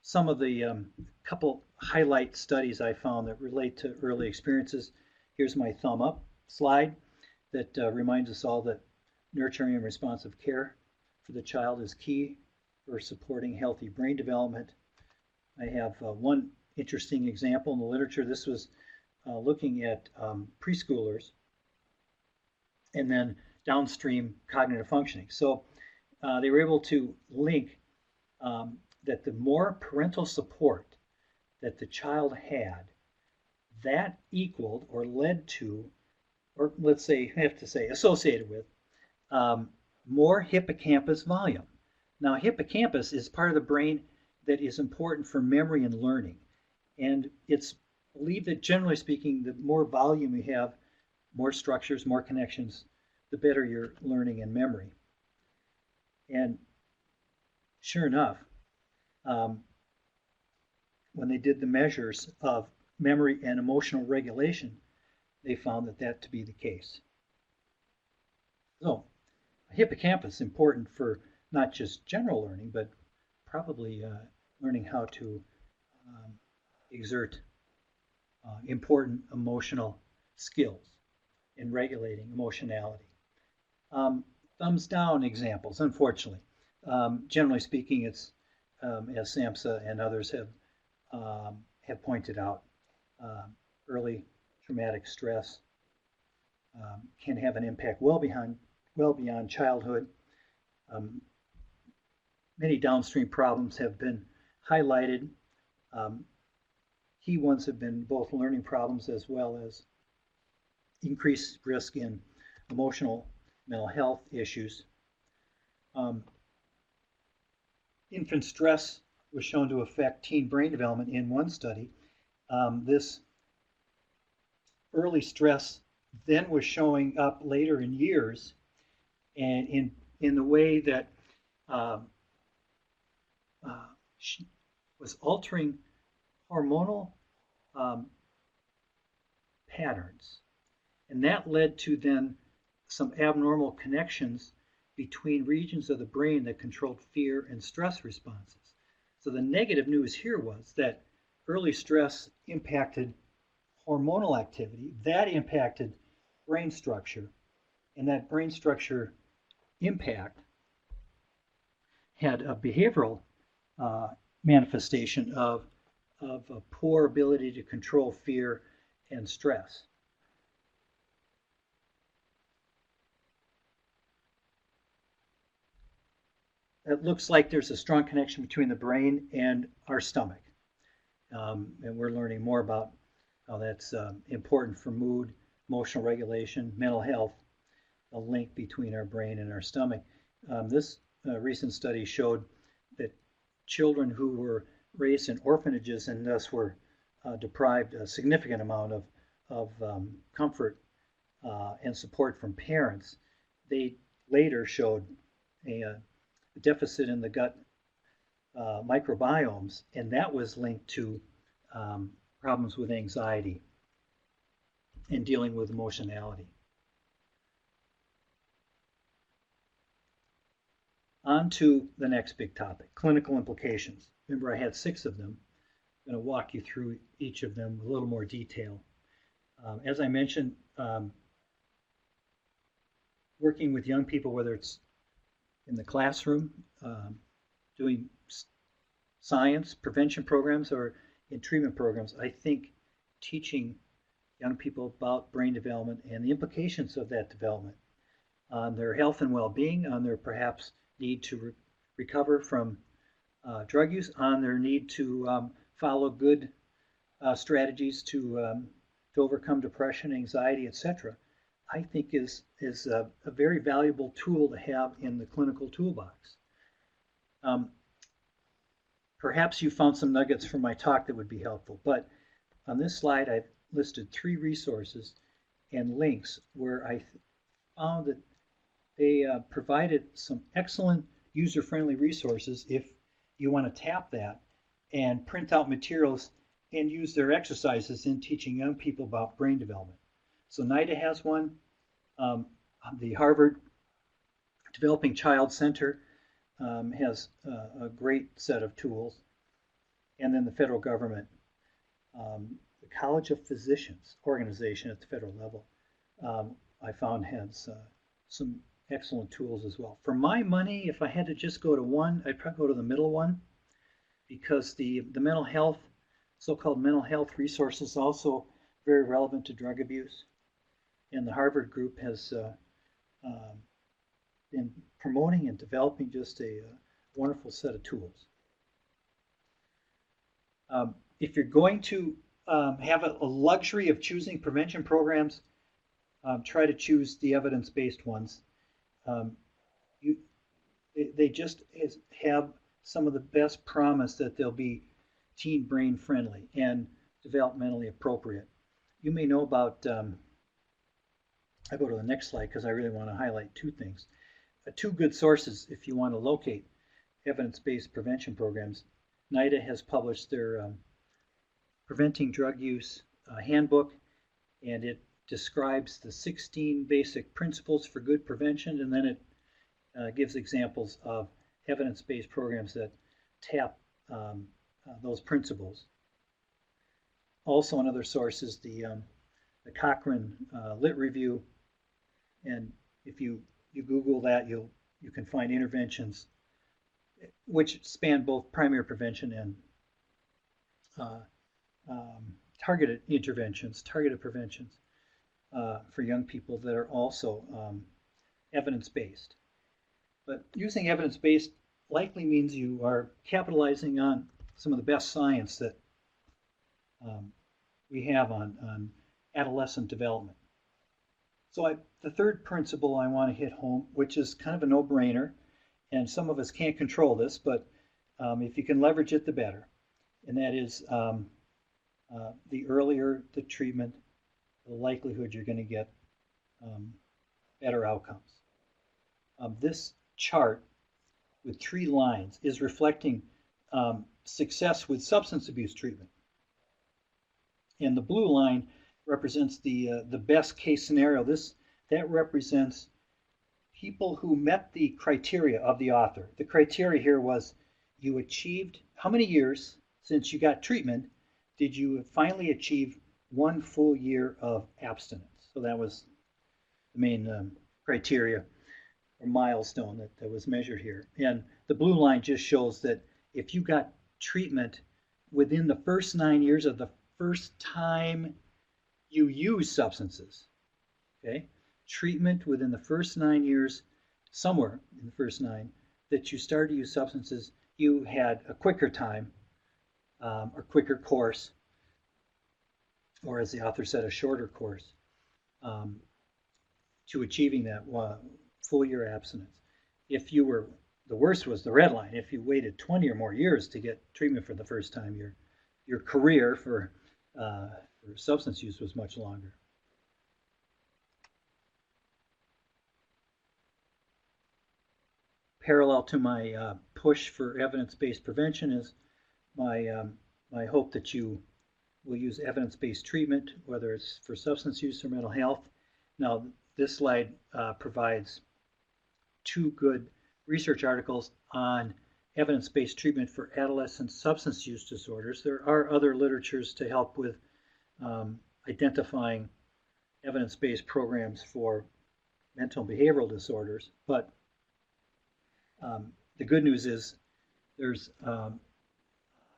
some of the couple highlight studies I found that relate to early experiences. Here's my thumb up slide that reminds us all that nurturing and responsive care for the child is key for supporting healthy brain development. I have one interesting example in the literature. This was looking at preschoolers and then downstream cognitive functioning. So they were able to link that the more parental support that the child had, that equaled or led to, or let's say, I have to say, associated with, more hippocampus volume. Now, hippocampus is part of the brain that is important for memory and learning. And it's believed that, generally speaking, the more volume you have, more structures, more connections, the better your learning and memory. And sure enough, when they did the measures of memory and emotional regulation, they found that to be the case. So, hippocampus is important for not just general learning, but probably learning how to exert important emotional skills in regulating emotionality. Thumbs down examples, unfortunately. Generally speaking, it's as SAMHSA and others have pointed out, early traumatic stress can have an impact well beyond childhood. Many downstream problems have been highlighted. Key ones have been both learning problems as well as increased risk in emotional mental health issues. Infant stress was shown to affect teen brain development in one study. This early stress then was showing up later in years, and in the way that was altering hormonal patterns. And that led to then some abnormal connections between regions of the brain that controlled fear and stress responses. So the negative news here was that early stress impacted hormonal activity, that impacted brain structure, and that brain structure impact had a behavioral manifestation of a poor ability to control fear and stress. It looks like there's a strong connection between the brain and our stomach. And we're learning more about how that's important for mood, emotional regulation, mental health, a link between our brain and our stomach. This recent study showed that children who were raised in orphanages and thus were deprived a significant amount of comfort and support from parents, they later showed a deficit in the gut microbiomes, and that was linked to problems with anxiety and dealing with emotionality. On to the next big topic, clinical implications. Remember, I had 6 of them. I'm going to walk you through each of them with a little more detail. As I mentioned, working with young people, whether it's in the classroom, doing science, prevention programs, or in treatment programs, I think teaching young people about brain development and the implications of that development on their health and well-being, on their perhaps need to recover from drug use, on their need to follow good strategies to overcome depression, anxiety, etc., I think is a very valuable tool to have in the clinical toolbox. Perhaps you found some nuggets from my talk that would be helpful, but on this slide I've listed 3 resources and links where I found that they provided some excellent user-friendly resources if you want to tap that and print out materials and use their exercises in teaching young people about brain development. So NIDA has one. The Harvard Developing Child Center has a great set of tools. And then the federal government, the College of Physicians organization at the federal level, I found has some excellent tools as well. For my money, if I had to just go to one, I'd probably go to the middle one, because the mental health, so-called mental health resources, also very relevant to drug abuse. And the Harvard group has been promoting and developing just a wonderful set of tools. If you're going to have a luxury of choosing prevention programs, try to choose the evidence-based ones. They just have some of the best promise that they'll be teen brain friendly and developmentally appropriate. You may know about, I go to the next slide because I really want to highlight two things. Two good sources if you want to locate evidence-based prevention programs. NIDA has published their Preventing Drug Use handbook, and it describes the 16 basic principles for good prevention, and then it gives examples of evidence-based programs that tap those principles. Also, another source is the Cochrane Lit Review, and if you Google that, you can find interventions which span both primary prevention and targeted interventions, targeted preventions for young people that are also evidence-based. But using evidence-based likely means you are capitalizing on some of the best science that we have on adolescent development. So the third principle I want to hit home, which is kind of a no-brainer, and some of us can't control this, but if you can leverage it, the better. And that is the earlier the treatment, the likelihood you're going to get better outcomes. This chart with 3 lines is reflecting success with substance abuse treatment. And the blue line represents the best case scenario. That represents people who met the criteria of the author. The criteria here was you achieved, how many years since you got treatment did you finally achieve 1 full year of abstinence? So that was the main criteria or milestone that was measured here. And the blue line just shows that if you got treatment within the first 9 years of the first time you use substances, okay? Treatment within the first 9 years, somewhere in the first 9, that you started to use substances, you had a quicker time or quicker course, or as the author said, a shorter course to achieving that full year abstinence. If you were, the worst was the red line. If you waited 20 or more years to get treatment for the first time, your career for substance use was much longer. Parallel to my push for evidence-based prevention is my hope that you will use evidence-based treatment, whether it's for substance use or mental health. Now, this slide provides 2 good research articles on evidence-based treatment for adolescent substance use disorders. There are other literatures to help with identifying evidence-based programs for mental and behavioral disorders, but the good news is there's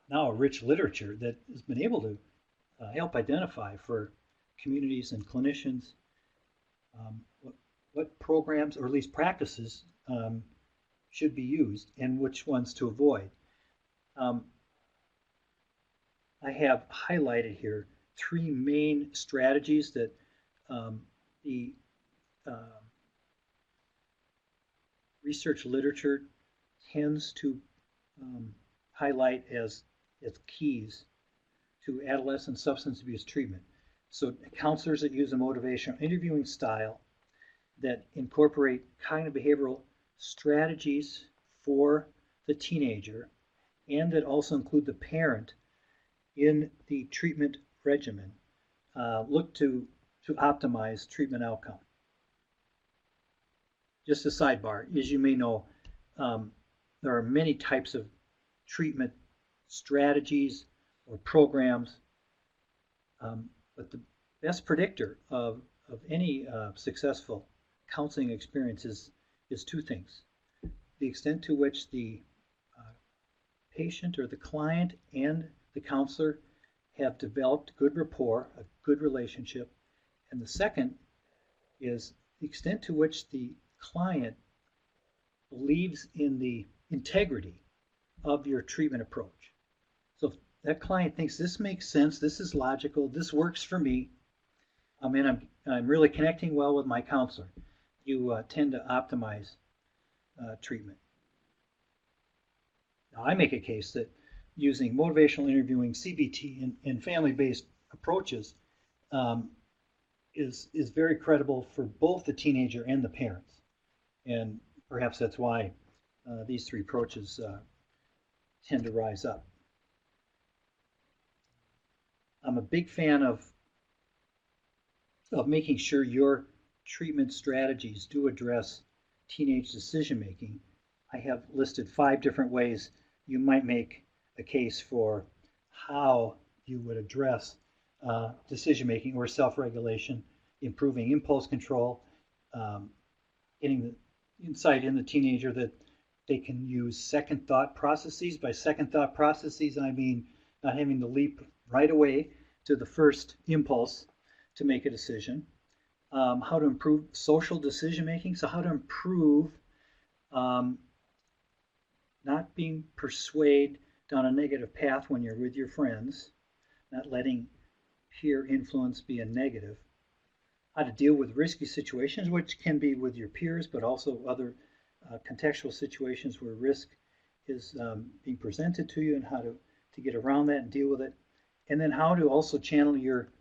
now a rich literature that has been able to help identify for communities and clinicians what programs, or at least practices, should be used and which ones to avoid. I have highlighted here 3 main strategies that the research literature tends to highlight as keys to adolescent substance abuse treatment. So counselors that use a motivational interviewing style, that incorporate cognitive behavioral strategies for the teenager and that also include the parent in the treatment regimen look to optimize treatment outcome. Just a sidebar, as you may know, there are many types of treatment strategies or programs, but the best predictor of any successful counseling experience is two things. The extent to which the patient or the client and the counselor have developed good rapport, a good relationship, and the second is the extent to which the client believes in the integrity of your treatment approach. So if that client thinks this makes sense, this is logical, this works for me, and I'm really connecting well with my counselor, you tend to optimize treatment. Now, I make a case that using motivational interviewing, CBT, and family-based approaches is very credible for both the teenager and the parents. And perhaps that's why these three approaches tend to rise up. I'm a big fan of making sure your treatment strategies do address teenage decision making. I have listed 5 different ways you might make a case for how you would address decision making or self-regulation, improving impulse control, getting the insight in the teenager that they can use second thought processes. By second thought processes, I mean not having to leap right away to the first impulse to make a decision. How to improve social decision making. So how to improve not being persuaded down a negative path when you're with your friends, not letting peer influence be a negative. How to deal with risky situations, which can be with your peers, but also other contextual situations where risk is being presented to you, and how to get around that and deal with it. And then how to also channel your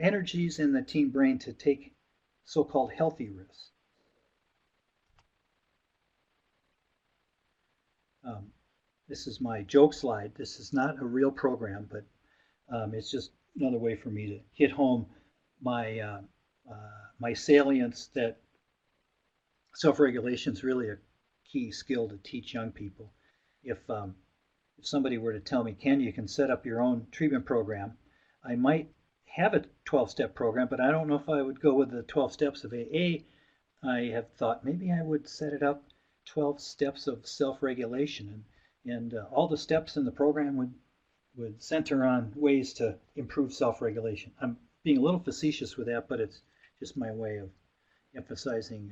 energies in the teen brain to take so-called healthy risks. This is my joke slide. This is not a real program, but it's just another way for me to hit home my my salience that self-regulation is really a key skill to teach young people. If somebody were to tell me, Ken, you can set up your own treatment program, I might have a 12-step program, but I don't know if I would go with the 12 steps of AA. I have thought maybe I would set it up 12 steps of self-regulation, and all the steps in the program would center on ways to improve self-regulation. I'm being a little facetious with that, but it's just my way of emphasizing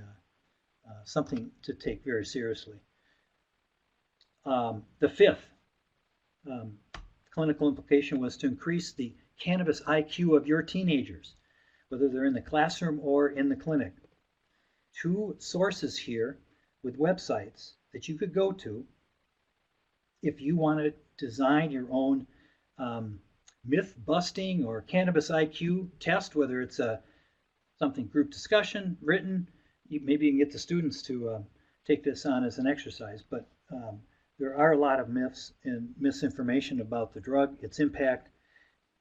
something to take very seriously. The fifth clinical implication was to increase the cannabis IQ of your teenagers, whether they're in the classroom or in the clinic. 2 sources here with websites that you could go to if you want to design your own myth busting or cannabis IQ test, whether it's something group discussion, written. Maybe you can get the students to take this on as an exercise, but there are a lot of myths and misinformation about the drug, its impact.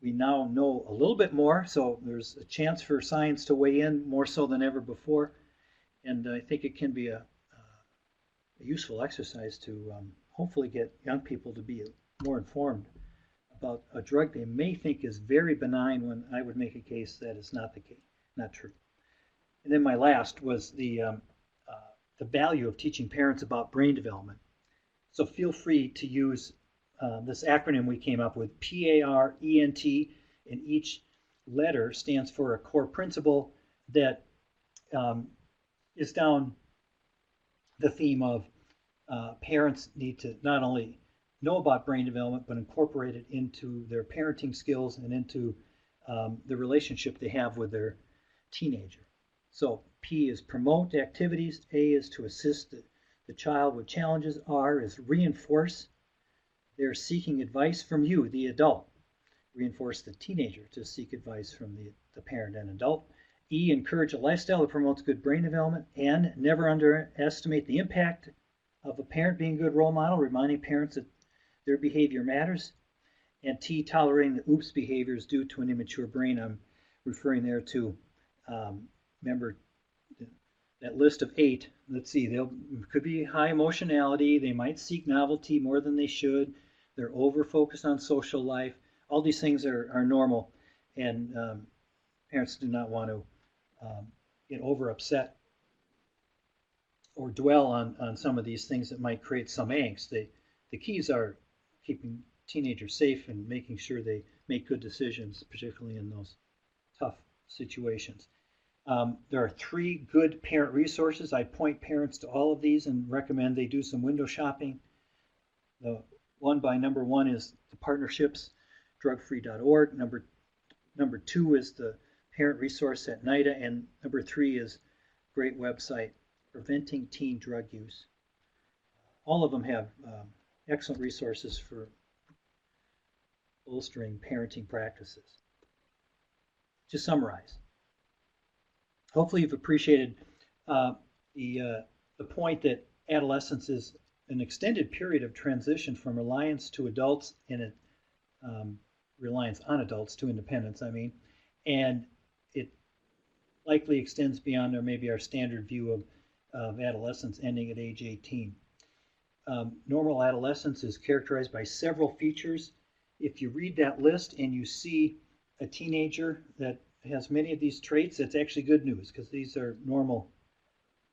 We now know a little bit more, so there's a chance for science to weigh in more so than ever before, and I think it can be a useful exercise to hopefully get young people to be more informed about a drug they may think is very benign when I would make a case that is not the case, not true. And then my last was the value of teaching parents about brain development. So feel free to use this acronym we came up with, PARENT, and each letter stands for a core principle that is down the theme of parents need to not only know about brain development, but incorporate it into their parenting skills and into the relationship they have with their teenager. So P is promote activities, A is to assist the child with challenges, R is reinforce they're seeking advice from you, the adult. Reinforce the teenager to seek advice from the parent and adult. E, encourage a lifestyle that promotes good brain development. N, never underestimate the impact of a parent being a good role model, reminding parents that their behavior matters. And T, tolerating the oops behaviors due to an immature brain. I'm referring there to, remember, that list of 8. Let's see, they could be high emotionality, they might seek novelty more than they should, they're over focused on social life. All these things are normal, and parents do not want to get over upset or dwell on some of these things that might create some angst. The keys are keeping teenagers safe and making sure they make good decisions, particularly in those tough situations. There are 3 good parent resources. I point parents to all of these and recommend they do some window shopping. The one by number 1 is the partnerships, drugfree.org. Number 2 is the parent resource at NIDA, and number 3 is a great website, Preventing Teen Drug Use. All of them have excellent resources for bolstering parenting practices. To summarize, hopefully you've appreciated the point that adolescence is an extended period of transition from reliance to adults and reliance on adults to independence, and it likely extends beyond maybe our standard view of adolescence ending at age 18. Normal adolescence is characterized by several features. If you read that list and you see a teenager that has many of these traits, that's actually good news, because these are normal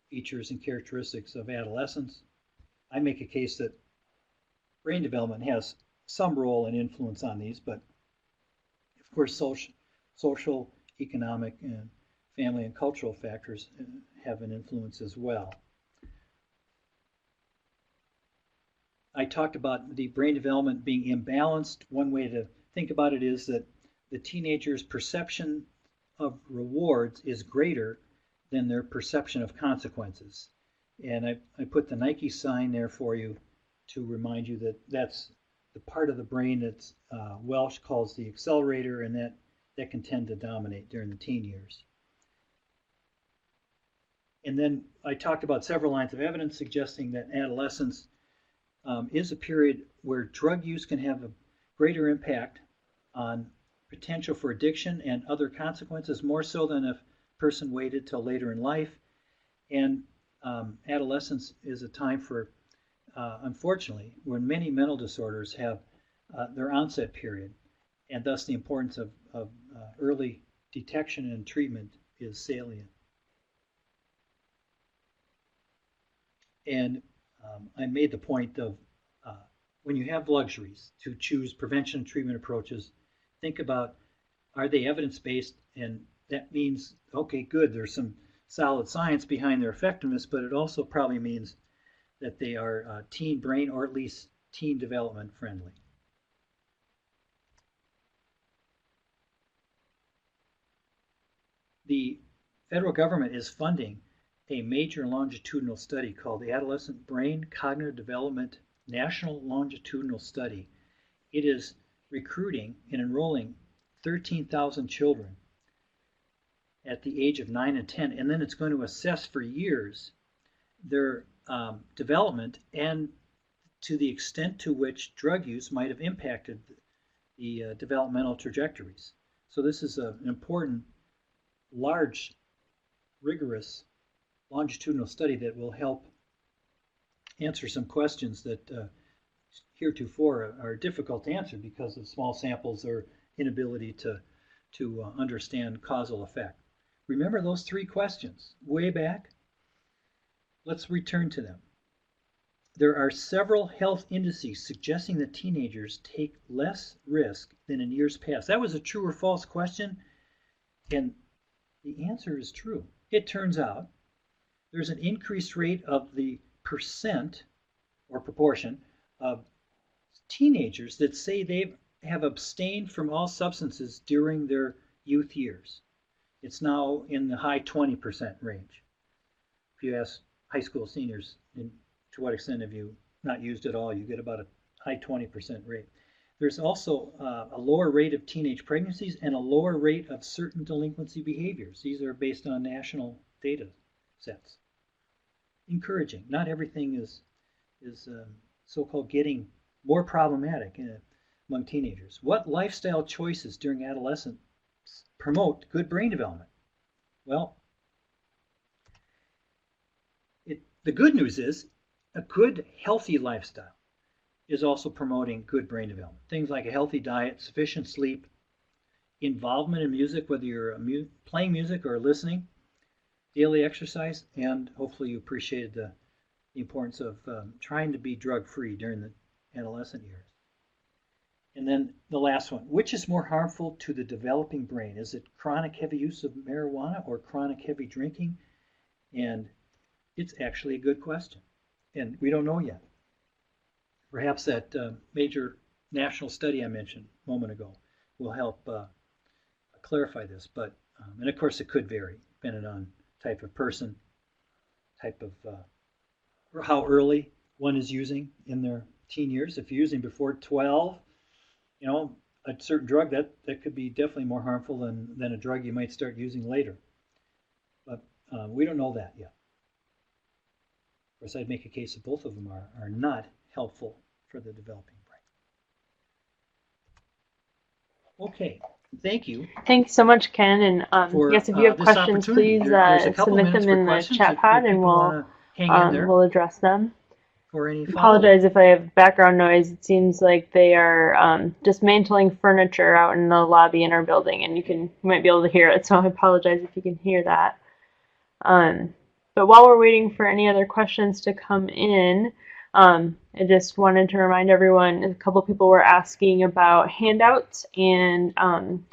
features and characteristics of adolescence. I make a case that brain development has some role and influence on these, but of course social, economic, and family and cultural factors have an influence as well. I talked about the brain development being imbalanced. One way to think about it is that the teenager's perception of rewards is greater than their perception of consequences. And I put the Nike sign there for you to remind you that that's the part of the brain that Welsh calls the accelerator, and that can tend to dominate during the teen years. And then I talked about several lines of evidence suggesting that adolescence is a period where drug use can have a greater impact on potential for addiction and other consequences, more so than if a person waited till later in life. And adolescence is a time for, unfortunately, when many mental disorders have their onset period, and thus the importance of early detection and treatment is salient. And I made the point of when you have luxuries to choose prevention and treatment approaches, think about, are they evidence-based? And that means, okay, good, there's some solid science behind their effectiveness, but it also probably means that they are teen brain or at least teen development friendly. The federal government is funding a major longitudinal study called the Adolescent Brain Cognitive Development National Longitudinal Study. It is recruiting and enrolling 13,000 children at the age of 9 and 10, and then it's going to assess for years their development and to the extent to which drug use might have impacted the developmental trajectories. So this is an important, large, rigorous longitudinal study that will help answer some questions that heretofore are difficult to answer because of small samples or inability to understand causal effect. Remember those 3 questions way back? Let's return to them. There are several health indices suggesting that teenagers take less risk than in years past. That was a true or false question, and the answer is true. It turns out there's an increased rate of the percent or proportion of teenagers that say they have abstained from all substances during their youth years. It's now in the high 20% range. If you ask high school seniors, to what extent have you not used at all, you get about a high 20% rate. There's also a lower rate of teenage pregnancies and a lower rate of certain delinquency behaviors. These are based on national data sets. Encouraging. Not everything is so-called getting more problematic among teenagers. What lifestyle choices during adolescence promote good brain development? Well, the good news is a good, healthy lifestyle is also promoting good brain development. Things like a healthy diet, sufficient sleep, involvement in music, whether you're playing music or listening, daily exercise, and hopefully you appreciated the importance of trying to be drug-free during the adolescent years. And then the last one, which is more harmful to the developing brain? Is it chronic heavy use of marijuana or chronic heavy drinking? And it's actually a good question, and we don't know yet. Perhaps that major national study I mentioned a moment ago will help clarify this. But and of course it could vary depending on type of person, type of or how early one is using in their teen years. If you're using before 12, a certain drug that could be definitely more harmful than a drug you might start using later. But we don't know that yet. Of course, I'd make a case that both of them are not helpful for the developing brain. Okay, thank you. Thanks so much, Ken. And for yes, if you have this questions, opportunity. please There's a couple submit minutes them for in the questions chat if pod, and people want to hang in there we'll address them. for any follow-up. Apologize if I have background noise. It seems like they are dismantling furniture out in the lobby in our building, and you might be able to hear it. So I apologize if you can hear that. But while we're waiting for any other questions to come in, I just wanted to remind everyone, a couple people were asking about handouts and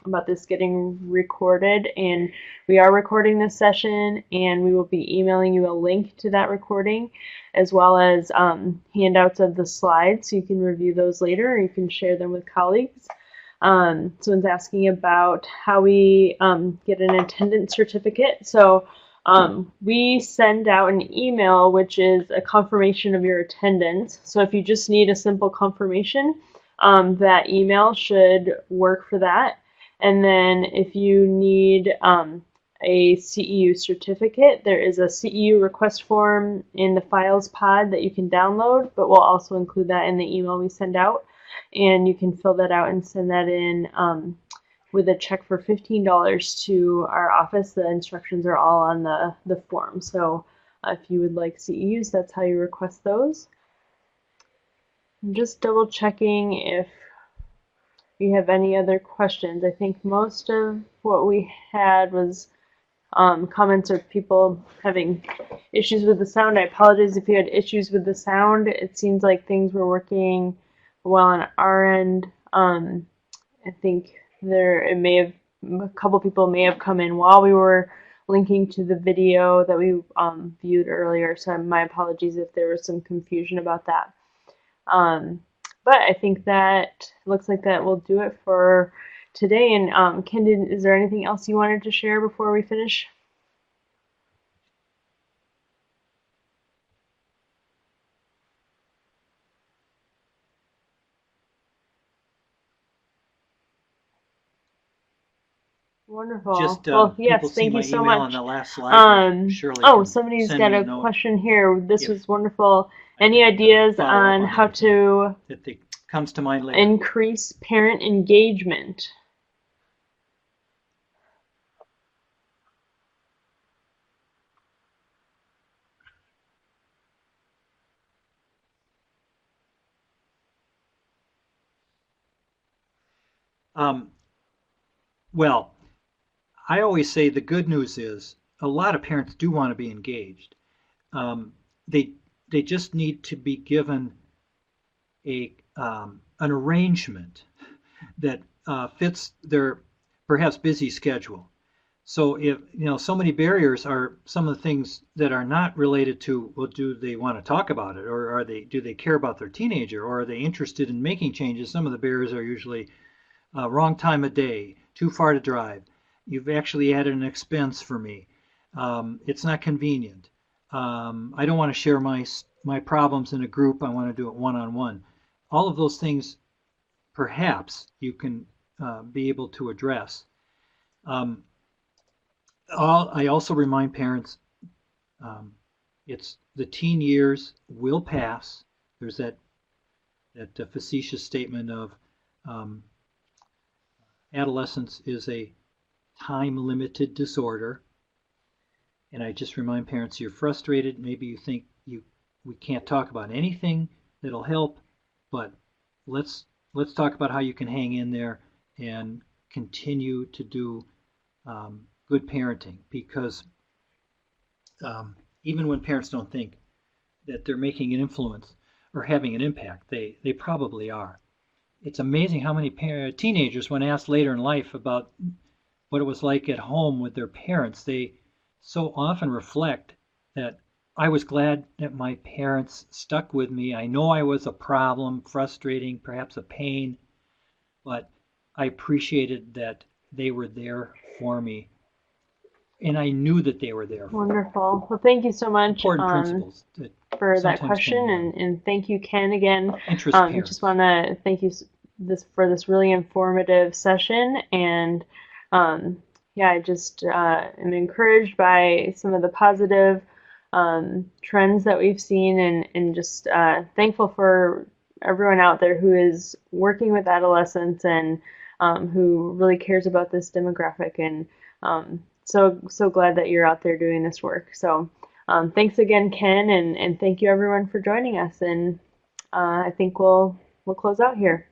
about this getting recorded. And we are recording this session, and we will be emailing you a link to that recording, as well as handouts of the slides, so you can review those later, or you can share them with colleagues. Someone's asking about how we get an attendance certificate. So we send out an email, which is a confirmation of your attendance. So if you just need a simple confirmation, that email should work for that. And then if you need a CEU certificate, there is a CEU request form in the files pod that you can download, but we'll also include that in the email we send out. And you can fill that out and send that in with a check for $15 to our office. The instructions are all on the form. So if you would like CEUs, that's how you request those. I'm just double checking if we have any other questions. I think most of what we had was comments of people having issues with the sound. I apologize if you had issues with the sound. It seems like things were working well on our end. I think a couple people may have come in while we were linking to the video that we viewed earlier, so my apologies if there was some confusion about that. But I think that looks like that will do it for today. And Ken, is there anything else you wanted to share before we finish? Wonderful. Just well, yes, people see thank my you so email much. on the last slide. Shirley Somebody's send got me a note question here. This if was wonderful. I Any could, ideas follow up on on how anything to that comes to mind later. increase parent engagement? Well, I always say the good news is a lot of parents do want to be engaged. They just need to be given an arrangement that fits their perhaps busy schedule. So if so many barriers are some of the things that are not related to, well, do they want to talk about it, or do they care about their teenager, or are they interested in making changes? Some of the barriers are usually wrong time of day, too far to drive. You've actually added an expense for me. It's not convenient. I don't want to share my problems in a group. I want to do it one-on-one. All of those things perhaps you can be able to address. Um, I also remind parents it's the teen years will pass. There's that facetious statement of um, adolescence is a time-limited disorder. And I just remind parents, you're frustrated. Maybe you think we can't talk about anything that'll help, but let's talk about how you can hang in there and continue to do good parenting, because even when parents don't think that they're making an influence or having an impact, they probably are. It's amazing how many teenagers, when asked later in life about what it was like at home with their parents, they so often reflect that I was glad that my parents stuck with me. I know I was a problem, frustrating, perhaps a pain, but I appreciated that they were there for me. And I knew that they were there for me. Wonderful. Well, thank you so much Important principles that for that sometimes question, can and thank you, Ken, again. interest parents. Just want to thank you for this really informative session, and yeah, I just am encouraged by some of the positive trends that we've seen, and just thankful for everyone out there who is working with adolescents and who really cares about this demographic, and so glad that you're out there doing this work. So thanks again, Ken, and thank you everyone for joining us, and I think we'll close out here.